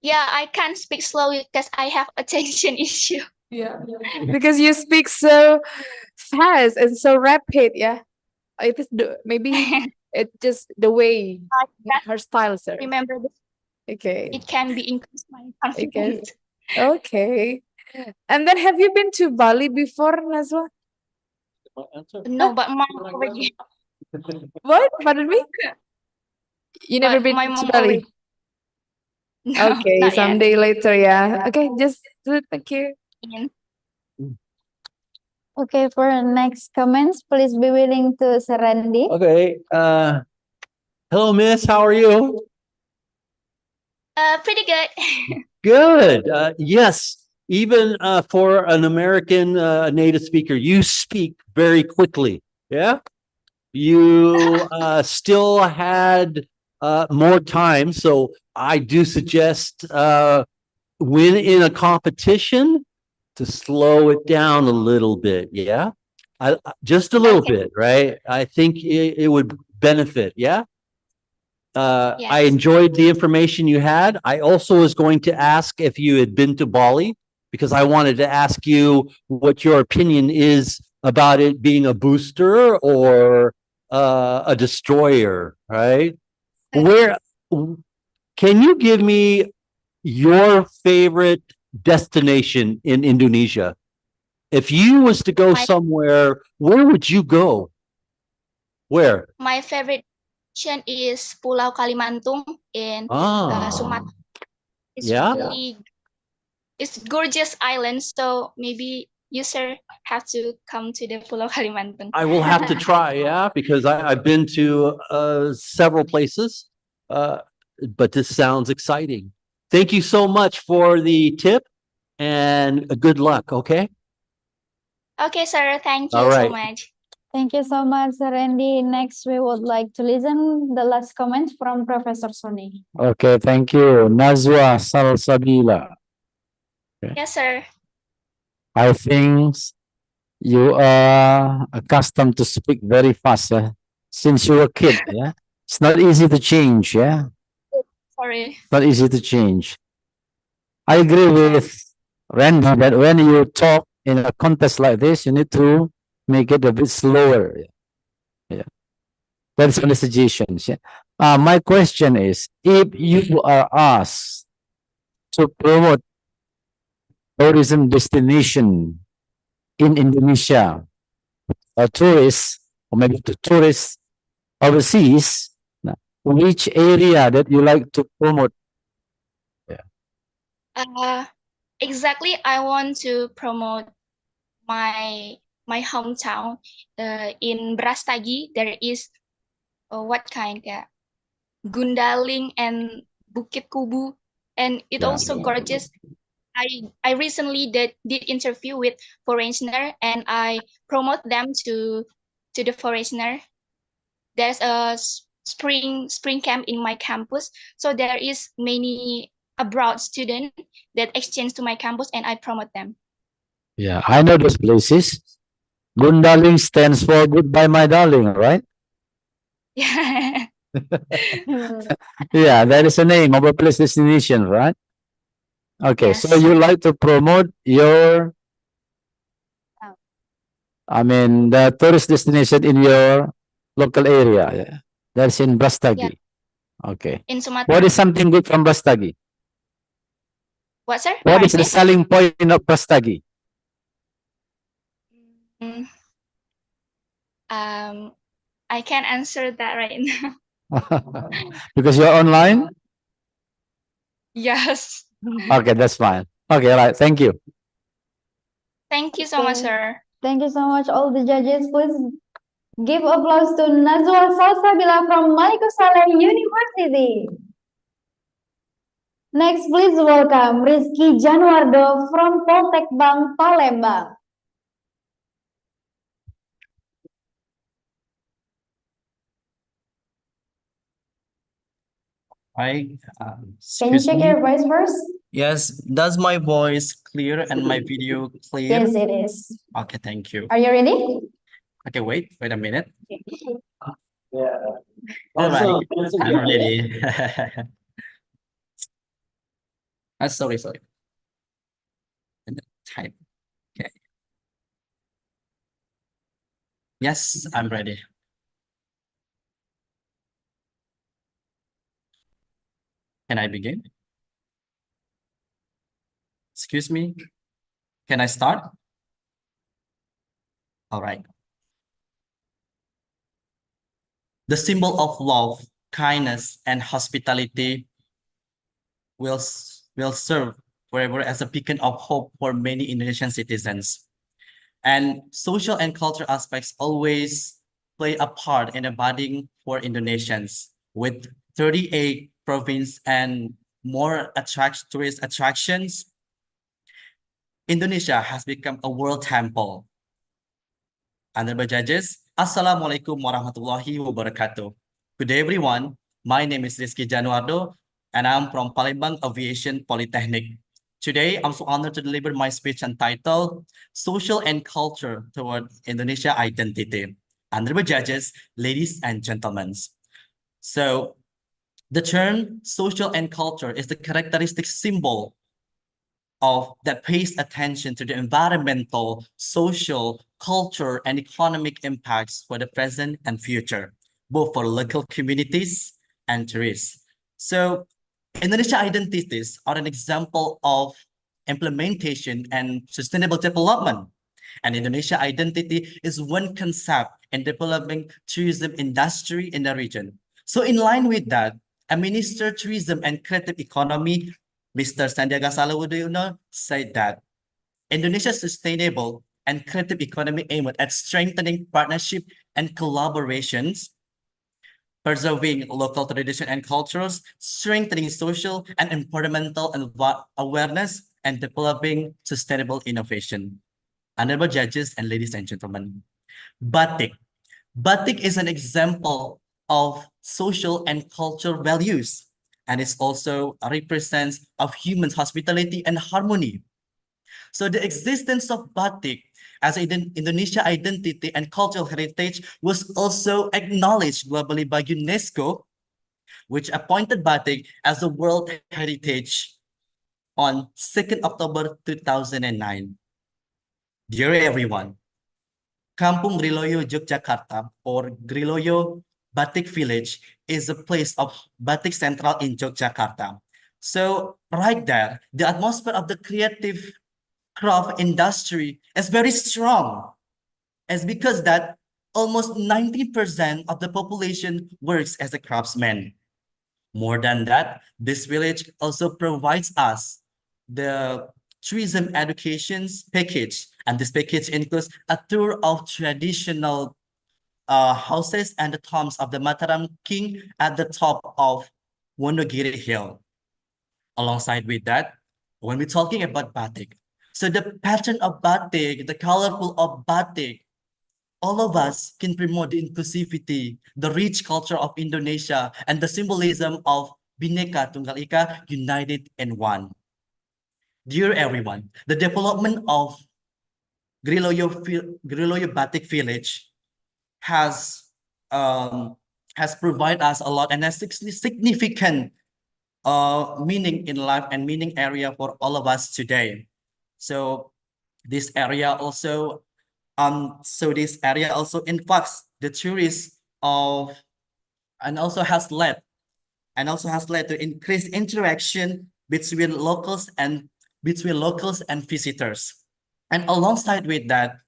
Yeah, I can't speak slowly because I have attention issue. Yeah. Because you speak so fast and so rapid, yeah. It is maybe it's just the way her style, sir. Remember this. Okay. It can be increased my Okay. confidence. Okay. And then have you been to Bali before, Nazwa? No, but mom already. What? Pardon me? You never But been my to mom Bali? already. No, Okay, not yet. someday later, yeah. Okay, just thank you. In. Okay, for next comments, please be willing to Randy. Okay. Hello, Miss. How are you? Pretty good. Good. Yes. Even for an American native speaker, you speak very quickly. Yeah. You still had more time, so I do suggest when in a competition to slow it down a little bit. Yeah. Just a little Okay. bit, right? I think it would benefit. Yeah. I Yes. enjoyed the information you had. I also was going to ask if you had been to Bali because I wanted to ask you what your opinion is about it being a booster or a destroyer, right? Where can you give me your favorite destination in Indonesia? If you was to go My- somewhere, where would you go? Where? My favorite destination is Pulau Kalimantung in Sumatera. Ah, It's yeah. really it's gorgeous island, so maybe you sir have to come to the Pulau Kalimantung. I will have to try, yeah, because I've been to several places, but this sounds exciting. Thank you so much for the tip and good luck, okay? Okay, sir. Thank All you so right. much. Thank you so much, Randy. Next, we would like to listen the last comment from Professor Sony. Okay, thank you. Nazwa Salsabila. Yes, sir. I think you are accustomed to speak very fast, yeah? Since you were a kid, yeah? It's not easy to change, yeah? Sorry. It's not easy to change. I agree with Randy that when you talk in a contest like this, you need to make it a bit slower. Yeah. That's one suggestions. Yeah. My question is, if you are asked to promote tourism destination in Indonesia, a tourist or maybe to tourists overseas, which area that you like to promote? Exactly. I want to promote my hometown. In Brastagi, there is what kind? Yeah, Gundaling and Bukit Kubu, and it Yeah. also gorgeous. I recently did interview with foreigner and I promote them to the foreigner. There's a spring camp in my campus, so there is many abroad student that exchange to my campus and I promote them. Yeah, I know those places. Gundaling stands for goodbye, my darling, right? Yeah. Yeah, that is the name of a place destination, right? Okay, so Yes. you like to promote your, I mean, the tourist destination in your local area. Yeah. That's in Brastagi. Okay. In Sumatera. What is something good from Brastagi? What, sir? What is the Pardon? selling point of Brastagi? Mm, I can't answer that right now. Because you're online? Yes. Okay, that's fine. Okay, right. Thank you. Thank you so much, Okay. sir. Thank you so much, all the judges. Please give applause to Nazwa Salsabila from Maliku Saleh University. Next, please welcome Rizky Januardo from Poltek Bank Palembang. Hi, Can you excuse check me. your voice first? Yes, does my voice clear and my video clear? Yes, it is. Okay, thank you. Are you ready? Okay, wait a minute. Yeah. All right, That's a I'm good ready. Sorry. Type. Okay. Yes, I'm ready. Can I begin? Excuse me. Can I start? All right. The symbol of love, kindness, and hospitality will serve forever as a beacon of hope for many Indonesian citizens. And social and cultural aspects always play a part in embodying for Indonesians. With 38 provinces and more tourist attractions, Indonesia has become a world temple. Honorable judges, Assalamualaikum warahmatullahi wabarakatuh. Good day, everyone. My name is Rizky Januardo, and I'm from Palembang Aviation Polytechnic. Today, I'm so honored to deliver my speech entitled Social and Culture Toward Indonesia Identity. Honorable judges, ladies and gentlemen. So, the term social and culture is the characteristic symbol that pays attention to the environmental, social, culture, and economic impacts for the present and future, both for local communities and tourists. So Indonesia identities are an example of implementation and sustainable development. And Indonesia identity is one concept in developing tourism industry in the region. So in line with that, a Minister Tourism and Creative Economy, Mr. Sandiaga Salahuddin said that Indonesia's sustainable and creative economy aimed at strengthening partnership and collaborations, preserving local tradition and cultures, strengthening social and environmental awareness, and developing sustainable innovation. Honorable judges and ladies and gentlemen, batik. Batik is an example of social and cultural values, and it also represents of human hospitality and harmony. So the existence of batik as an Indonesia identity and cultural heritage was also acknowledged globally by UNESCO, which appointed batik as a World Heritage on 2nd October 2009. Dear everyone, Kampung Griloyo, Yogyakarta, or Griloyo Batik Village, is a place of Batik Central in Yogyakarta. So right there, the atmosphere of the creative craft industry is very strong. It's because that almost 90% of the population works as a craftsman. More than that, this village also provides us the tourism educations package, and this package includes a tour of traditional houses and the tombs of the Mataram king at the top of Wonogiri Hill. Alongside with that, when we're talking about batik, so the pattern of batik, the colorful of batik, all of us can promote the inclusivity, the rich culture of Indonesia, and the symbolism of Bhinneka Tunggal Ika, united in one. Dear everyone, the development of Griloyo Batik Village has provided us a lot and has significant meaning in life and meaning area for all of us today. So this area also influx the tourists of and also has led to increased interaction between locals and visitors. And alongside with that,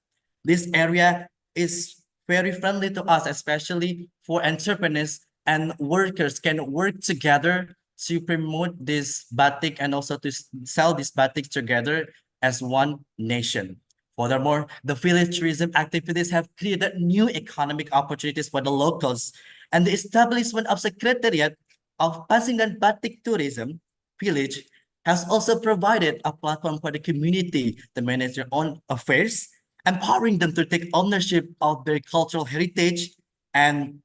this area is very friendly to us, especially for entrepreneurs and workers can work together to promote this batik and also to sell this batik together as one nation. Furthermore, the village tourism activities have created new economic opportunities for the locals, and the establishment of Secretariat of Pasingan Batik Tourism Village has also provided a platform for the community to manage their own affairs, empowering them to take ownership of their cultural heritage. And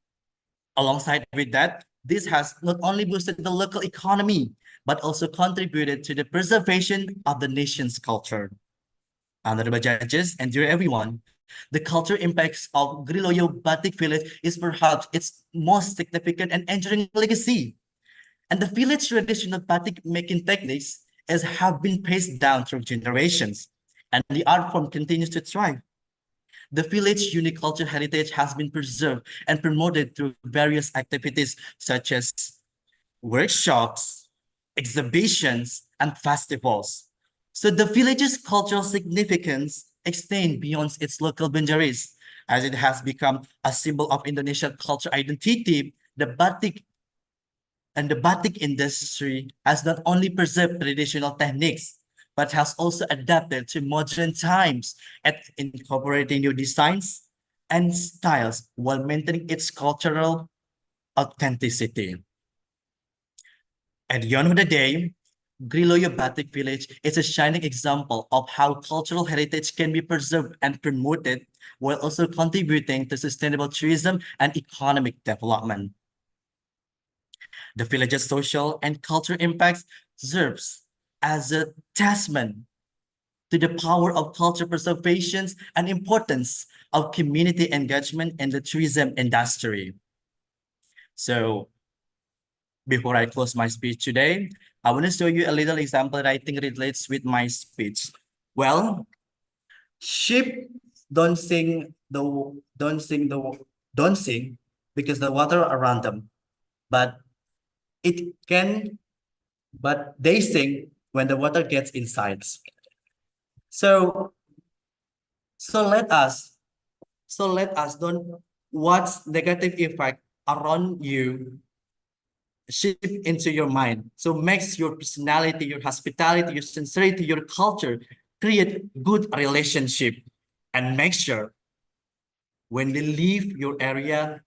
alongside with that, this has not only boosted the local economy, but also contributed to the preservation of the nation's culture. Honorable judges and dear everyone, the cultural impacts of Griloyo Batik Village is perhaps its most significant and enduring legacy. And the village traditional batik making techniques have been passed down through generations, and the art form continues to thrive. The village's unique cultural heritage has been preserved and promoted through various activities such as workshops, exhibitions, and festivals. So the village's cultural significance extends beyond its local boundaries, as it has become a symbol of Indonesian cultural identity. The batik industry has not only preserved traditional techniques, but has also adapted to modern times at incorporating new designs and styles while maintaining its cultural authenticity. At the end of the day, Griloyo Batik Village is a shining example of how cultural heritage can be preserved and promoted while also contributing to sustainable tourism and economic development. The village's social and cultural impacts serves as a testament to the power of culture preservation and importance of community engagement in the tourism industry. So before I close my speech today, I want to show you a little example that I think relates with my speech. Well, sheep don't sing don't sing because the water around them, but it can but they sing when the water gets inside. So so let us don't what's negative effect around you shift into your mind. So makes your personality, your hospitality, your sincerity, your culture create good relationship, and make sure when they leave your area,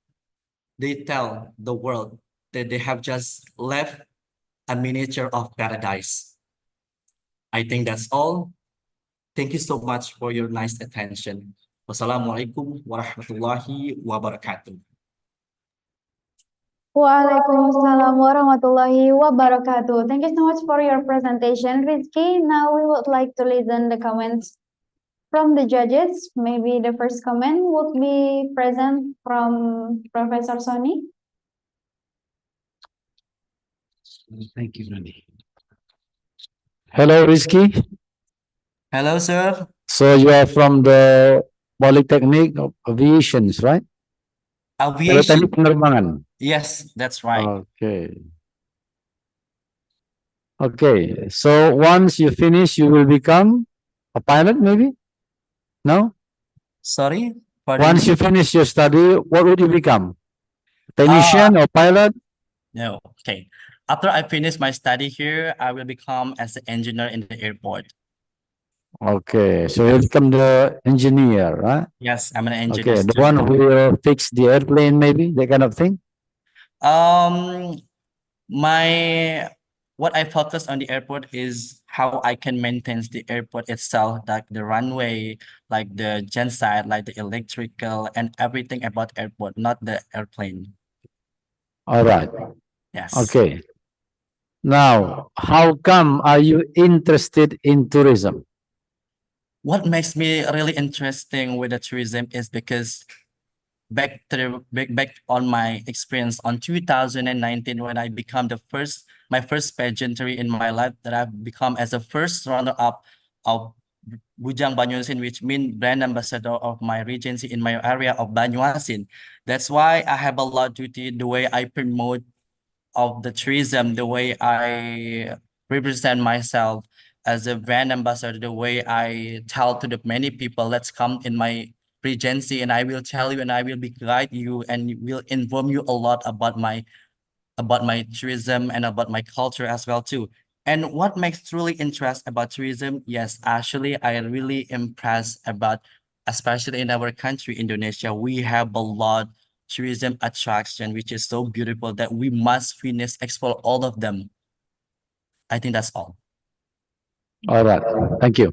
they tell the world that they have just left a miniature of paradise. I think that's all. Thank you so much for your nice attention. Wassalamualaikum warahmatullahi wabarakatuh. Waalaikumsalam warahmatullahi wabarakatuh. Thank you so much for your presentation, Rizky. Now we would like to listen the comments from the judges. Maybe the first comment would be present from Professor Sony. Thank you, Nani. Hello, Rizky. Hello, sir. So you are from the Polytechnic of Aviations, right? Aviation. Polytechnic Penerbangan. Yes, that's right. Okay. Okay. So once you finish, you will become a pilot, maybe? No? Sorry? Pardon Once me? you finish your study, what would you become? Technician or pilot? No. Okay. After I finish my study here, I will become as an engineer in the airport. Okay. So you'll become the engineer, right? Yes, I'm an engineer Okay. The student. one who will fix the airplane, maybe? That kind of thing? My what I focus on the airport is how I can maintain the airport itself, like the runway, like the genset, like the electrical and everything about airport, not the airplane. All right. Yes. Okay. Now, how come are you interested in tourism? What makes me really interesting with the tourism is because back on my experience on 2019 when I become my first pageantry in my life that I've become as the first runner-up of Bujang Banyuasin, which means brand ambassador of my regency in my area of Banyuasin. That's why I have a lot to do the way I promote of the tourism, the way I represent myself as a brand ambassador, the way I tell to the many people, let's come in my regency and I will tell you and I will be guide you and will inform you a lot about my tourism and about my culture as well too. And what makes truly interest about tourism? Yes, actually, I really impressed about, especially in our country, Indonesia, we have a lot tourism attraction, which is so beautiful that we must finish, explore all of them. I think that's all. All right. Thank you.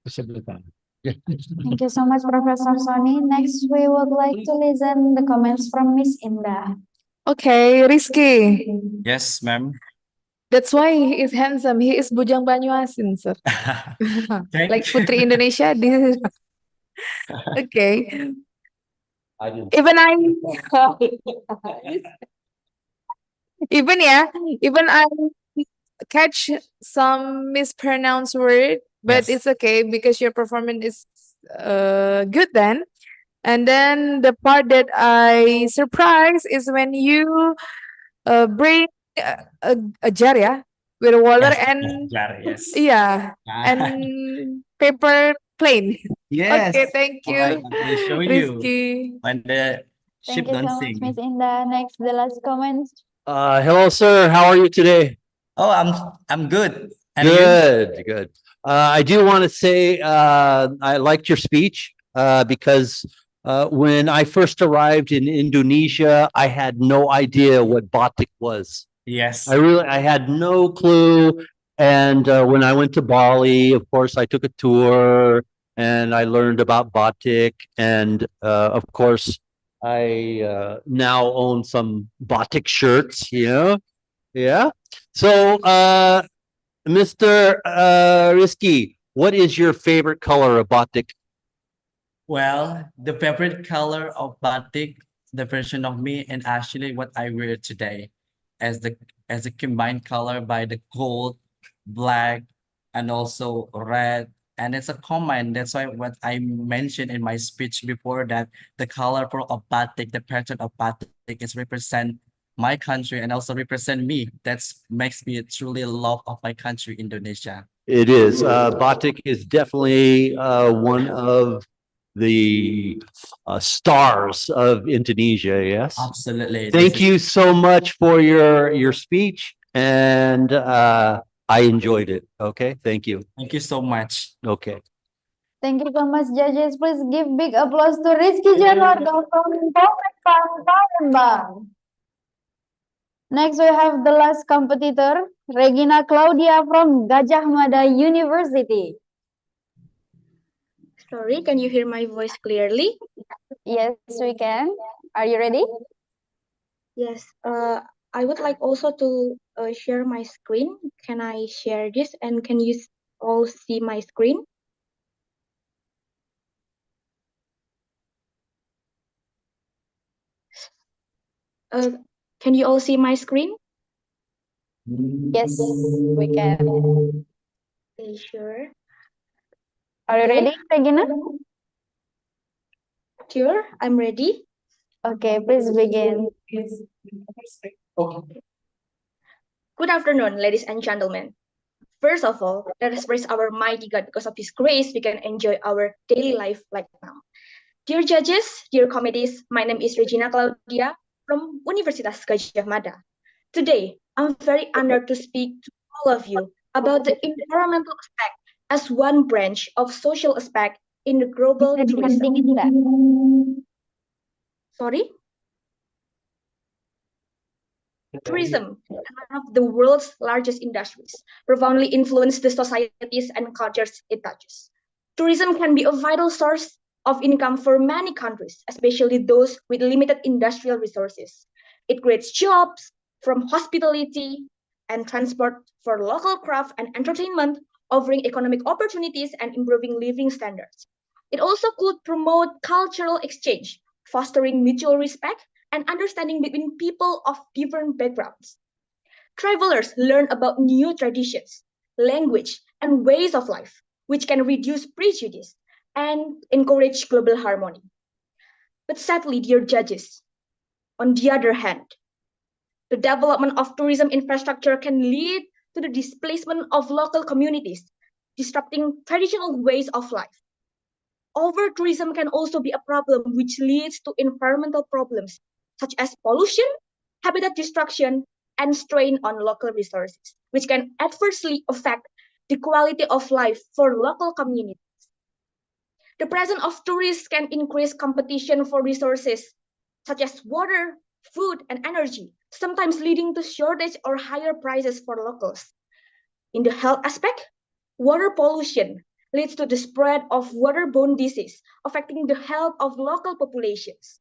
Thank you so much, Professor Sony. Next, we would like to listen the comments from Miss Indah. Okay, Rizky. Yes, ma'am. That's why he is handsome. He is Bujang Banyuasin, sir. Like Putri Indonesia. This is okay. Even I even I catch some mispronounced word, but Yes. it's okay because your performance is good then. And then the part that I surprise is when you bring a jar, yeah, with water Yes, and yes. yeah, and paper plane. Yes. Okay, thank All right, you, I will show you Rizky. when the Thank ship you so don't much, sing. Miss Indah. Next, the last comment. Hello, sir. How are you today? Oh, I'm good. And you? Good, good. I do want to say, I liked your speech, because, when I first arrived in Indonesia, I had no idea what batik was. Yes. I had no clue. And, when I went to Bali, of course, I took a tour and I learned about batik. And, of course, I, now own some batik shirts, Yeah. So, Mr. Risky, what is your favorite color of batik? Well, the favorite color of batik, the version of me, and actually what I wear today, as the as a combined color by the gold, black, and also red, and it's a combine. That's why what I mentioned in my speech before, that the colorful of batik, the pattern of batik is represent my country and also represent me. That's makes me truly love of my country, Indonesia. It is. Batik is definitely, one of the, stars of Indonesia. Yes. Absolutely. Thank you so much for your speech, and, I enjoyed it. Okay. Thank you. Thank you so much. Okay. Thank you so much, judges. Please give big applause to Rizky Januardo from Palembang. Next, we have the last competitor, Regina Claudia from Gajah Mada University. Sorry, can you hear my voice clearly? Yes, we can. Are you ready? Yes. I would like also to share my screen. Can I share this and can you all see my screen? Uh, can you all see my screen? Yes, we can. Okay, sure. Are you Okay. ready, Regina? Sure, I'm ready. Okay, please begin. Good afternoon, ladies and gentlemen. First of all, let us praise our mighty God. Because of His grace, we can enjoy our daily life like now. Dear judges, dear committees, my name is Regina Claudia from Universitas Gajah Mada. Today, I'm very honored to speak to all of you about the environmental aspect as one branch of social aspect in the global tourism. Sorry? Tourism, one of the world's largest industries, profoundly influences the societies and cultures it touches. Tourism can be a vital source of income for many countries, especially those with limited industrial resources. It creates jobs from hospitality and transport for local craft and entertainment, offering economic opportunities and improving living standards. It also could promote cultural exchange, fostering mutual respect and understanding between people of different backgrounds. Travelers learn about new traditions, language, and ways of life, which can reduce prejudice and encourage global harmony. But sadly, dear judges, on the other hand, the development of tourism infrastructure can lead to the displacement of local communities, disrupting traditional ways of life. Over tourism can also be a problem which leads to environmental problems such as pollution, habitat destruction, and strain on local resources, which can adversely affect the quality of life for local communities. The presence of tourists can increase competition for resources such as water, food, and energy, sometimes leading to shortage or higher prices for locals. In the health aspect, water pollution leads to the spread of waterborne disease, affecting the health of local populations.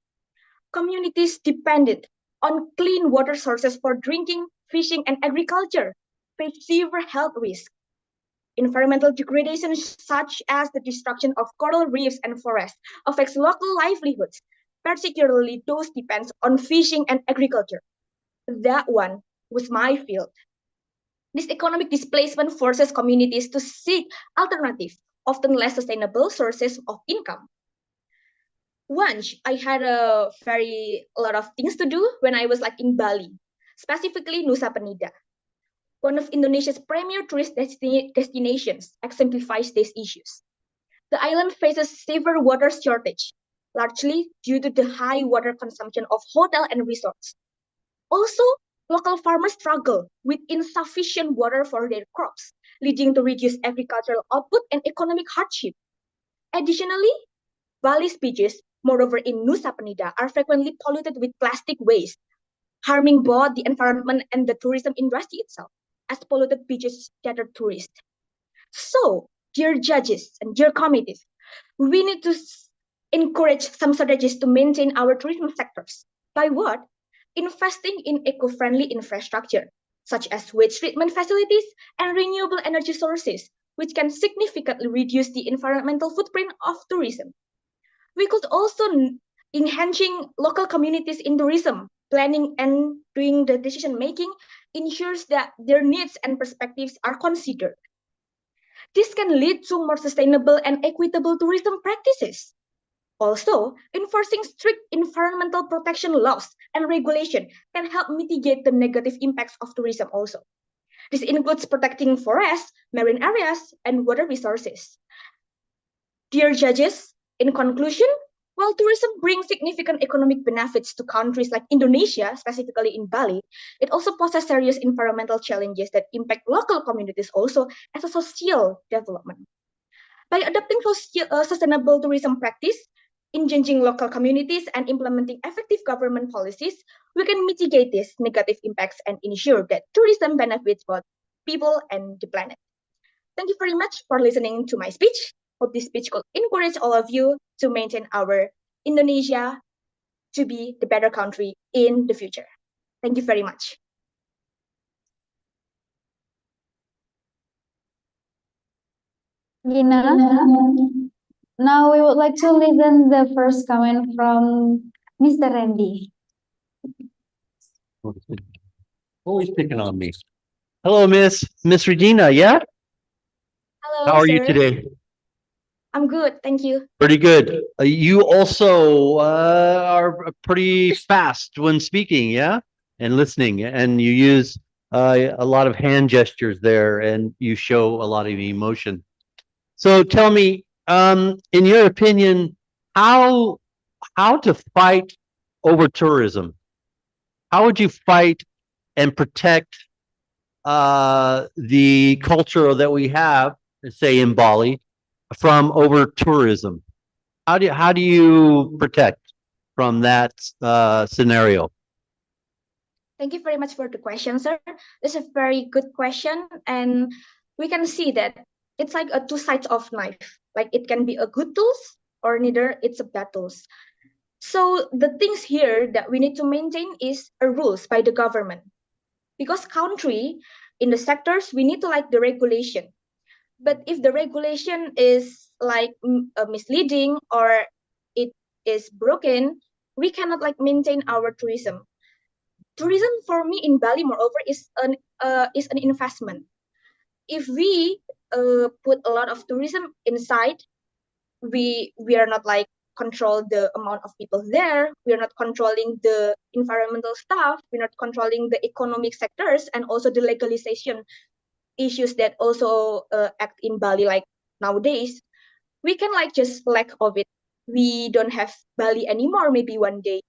Communities dependent on clean water sources for drinking, fishing, and agriculture face severe health risks. Environmental degradation, such as the destruction of coral reefs and forests, affects local livelihoods, particularly those depends on fishing and agriculture. That one was my field. This economic displacement forces communities to seek alternative, often less sustainable sources of income. Once I had a lot of things to do when I was like in Bali, specifically Nusa Penida. One of Indonesia's premier tourist destinations exemplifies these issues. The island faces severe water shortage, largely due to the high water consumption of hotel and resorts. Also, local farmers struggle with insufficient water for their crops, leading to reduced agricultural output and economic hardship. Additionally, Bali's beaches, moreover in Nusa Penida, are frequently polluted with plastic waste, harming both the environment and the tourism industry itself, as polluted beaches scatter tourists. So, dear judges and dear committees, we need to encourage some strategies to maintain our tourism sectors. By what? Investing in eco-friendly infrastructure, such as waste treatment facilities and renewable energy sources, which can significantly reduce the environmental footprint of tourism. We could also enhancing local communities in tourism, planning and doing the decision making ensures that their needs and perspectives are considered. This can lead to more sustainable and equitable tourism practices. Also, enforcing strict environmental protection laws and regulation can help mitigate the negative impacts of tourism also. This includes protecting forests, marine areas, and water resources. Dear judges, in conclusion, while tourism brings significant economic benefits to countries like Indonesia, specifically in Bali, it also poses serious environmental challenges that impact local communities also as a social development. By adopting sustainable tourism practice, engaging local communities, and implementing effective government policies, we can mitigate these negative impacts and ensure that tourism benefits both people and the planet. Thank you very much for listening to my speech. Hope this speech could encourage all of you to maintain our Indonesia to be the better country in the future. Thank you very much. Gina, now we would like to listen the first comment from Mr. Randy. Always picking on me. Hello, Miss Regina. Yeah. Hello, How are sir. you today? I'm good, thank you. Pretty good. You also are pretty fast when speaking, yeah, and listening, and you use a lot of hand gestures there, and you show a lot of emotion. So tell me, in your opinion, how to fight over tourism? How would you fight and protect the culture that we have, say in Bali, from over tourism? How do you protect from that scenario? Thank you very much for the question, sir. This is a very good question, and we can see that it's like a two sides of knife. Like it can be a good tools or neither it's a bad tools. So the things here that we need to maintain is a rules by the government, because country in the sectors we need to like the regulation. But if the regulation is like misleading or it is broken, we cannot like maintain our tourism. Tourism for me in Bali, moreover, is an investment. If we put a lot of tourism inside, we are not like control the amount of people there. We are not controlling the environmental stuff. We're not controlling the economic sectors and also the legalization issues that also act in Bali like nowadays. We can like just lack of it. We don't have Bali anymore maybe one day.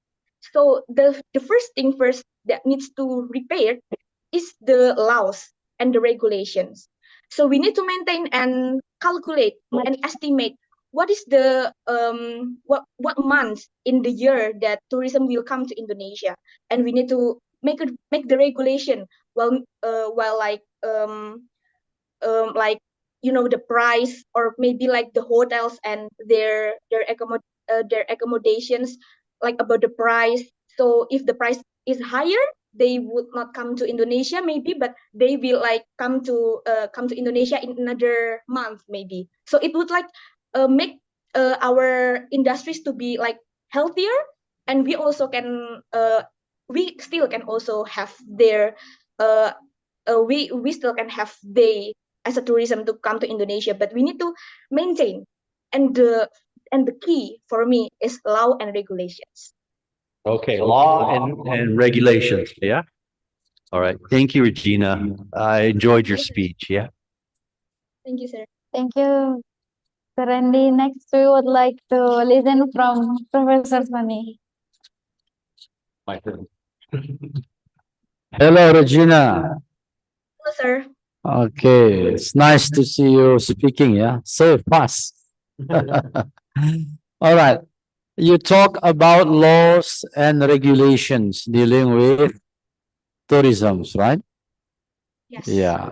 So the first thing first that needs to repair is the laws and the regulations. So we need to maintain and calculate and estimate what is the what months in the year that tourism will come to Indonesia, and we need to make the regulation while like the price or maybe like the hotels and their accommodations like about the price. So if the price is higher, they would not come to Indonesia maybe, but they will like come to Indonesia in another month maybe. So it would like make our industries to be like healthier, and we also can we still can also have their we still can have they as a tourism to come to Indonesia, but we need to maintain. And the key for me is law and regulations. Okay, law and regulations. Yeah. All right. Thank you, Regina. I enjoyed your speech. Yeah. Thank you, sir. Thank you, Sir Randy. Next, we would like to listen from Professor Sunny. My turn. Hello, Regina. Hello, sir. Okay, it's nice to see you speaking, yeah, so fast. All right, you talk about laws and regulations dealing with tourism, right? Yes. Yeah.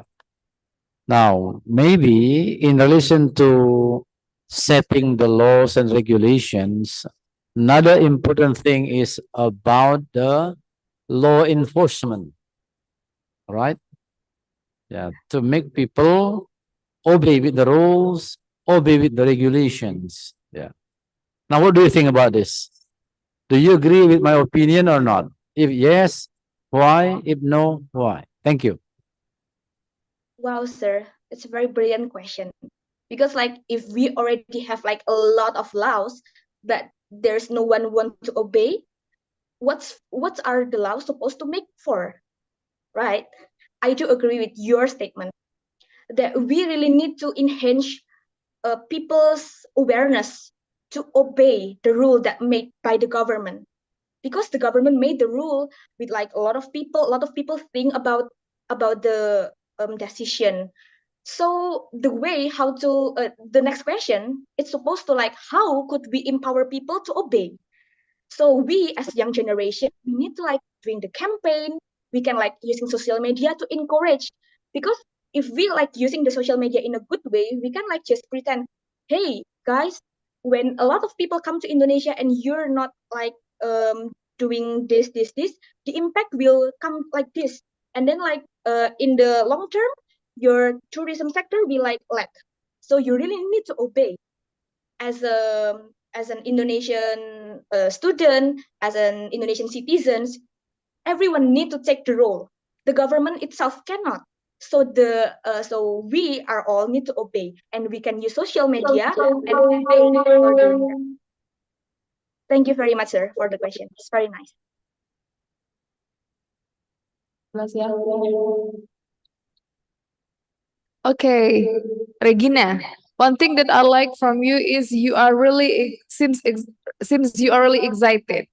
Now, maybe in relation to setting the laws and regulations, another important thing is about the law enforcement, right? Yeah, to make people obey with the rules, obey with the regulations. Yeah. Now, what do you think about this? Do you agree with my opinion or not? If yes, why? If no, why? Thank you. Wow, sir, it's a very brilliant question. Because like if we already have like a lot of laws that there's no one want to obey, what are the laws supposed to make for? Right? I do agree with your statement that we really need to enhance people's awareness to obey the rule that made by the government, because the government made the rule with like a lot of people think about the decision. So the way how to the next question, it's supposed to like how could we empower people to obey? So we as young generation, we need to like doing the campaign. We can like using social media to encourage, because if we like using the social media in a good way, we can like just pretend, hey guys, when a lot of people come to Indonesia and you're not like doing this, the impact will come like this, and then like in the long term, your tourism sector will like lag. So you really need to obey as an Indonesian student, as an Indonesian citizens. Everyone need to take the role. The government itself cannot. So we are all need to obey, and we can use social media and obey for doing that. Thank you very much, sir, for the question. It's very nice. Okay, Regina. One thing that I like from you is you are really seems you are really excited.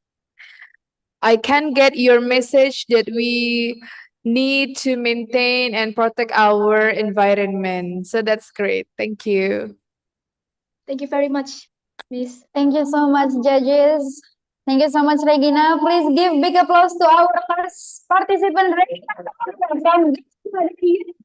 I can get your message that we need to maintain and protect our environment. So that's great. Thank you. Thank you very much, Miss. Thank you so much, judges. Thank you so much, Regina. Please give big applause to our first participant, Regina from University.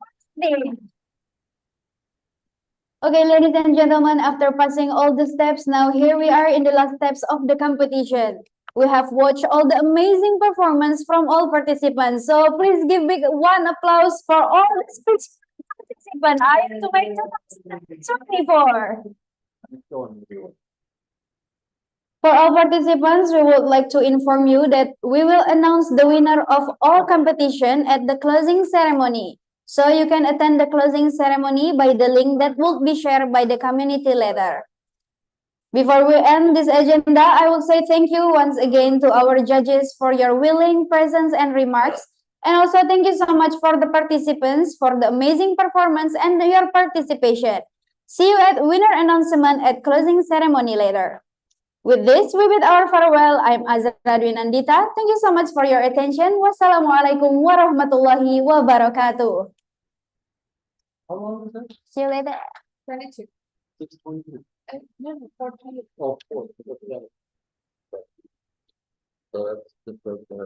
Okay, ladies and gentlemen, after passing all the steps, now here we are in the last steps of the competition. We have watched all the amazing performance from all participants. So please give big one applause for all the speech participants. I have to make 2024. For all participants, we would like to inform you that we will announce the winner of all competition at the closing ceremony. So you can attend the closing ceremony by the link that will be shared by the community later. Before we end this agenda, I will say thank you once again to our judges for your willing presence and remarks. And also thank you so much for the participants for the amazing performance and your participation. See you at winner announcement at closing ceremony later. With this, we bid our farewell. I'm Azra Dwi Nandita. Thank you so much for your attention. Wassalamualaikum warahmatullahi wabarakatuh. See you later. 22. No, 14. So that's the first one.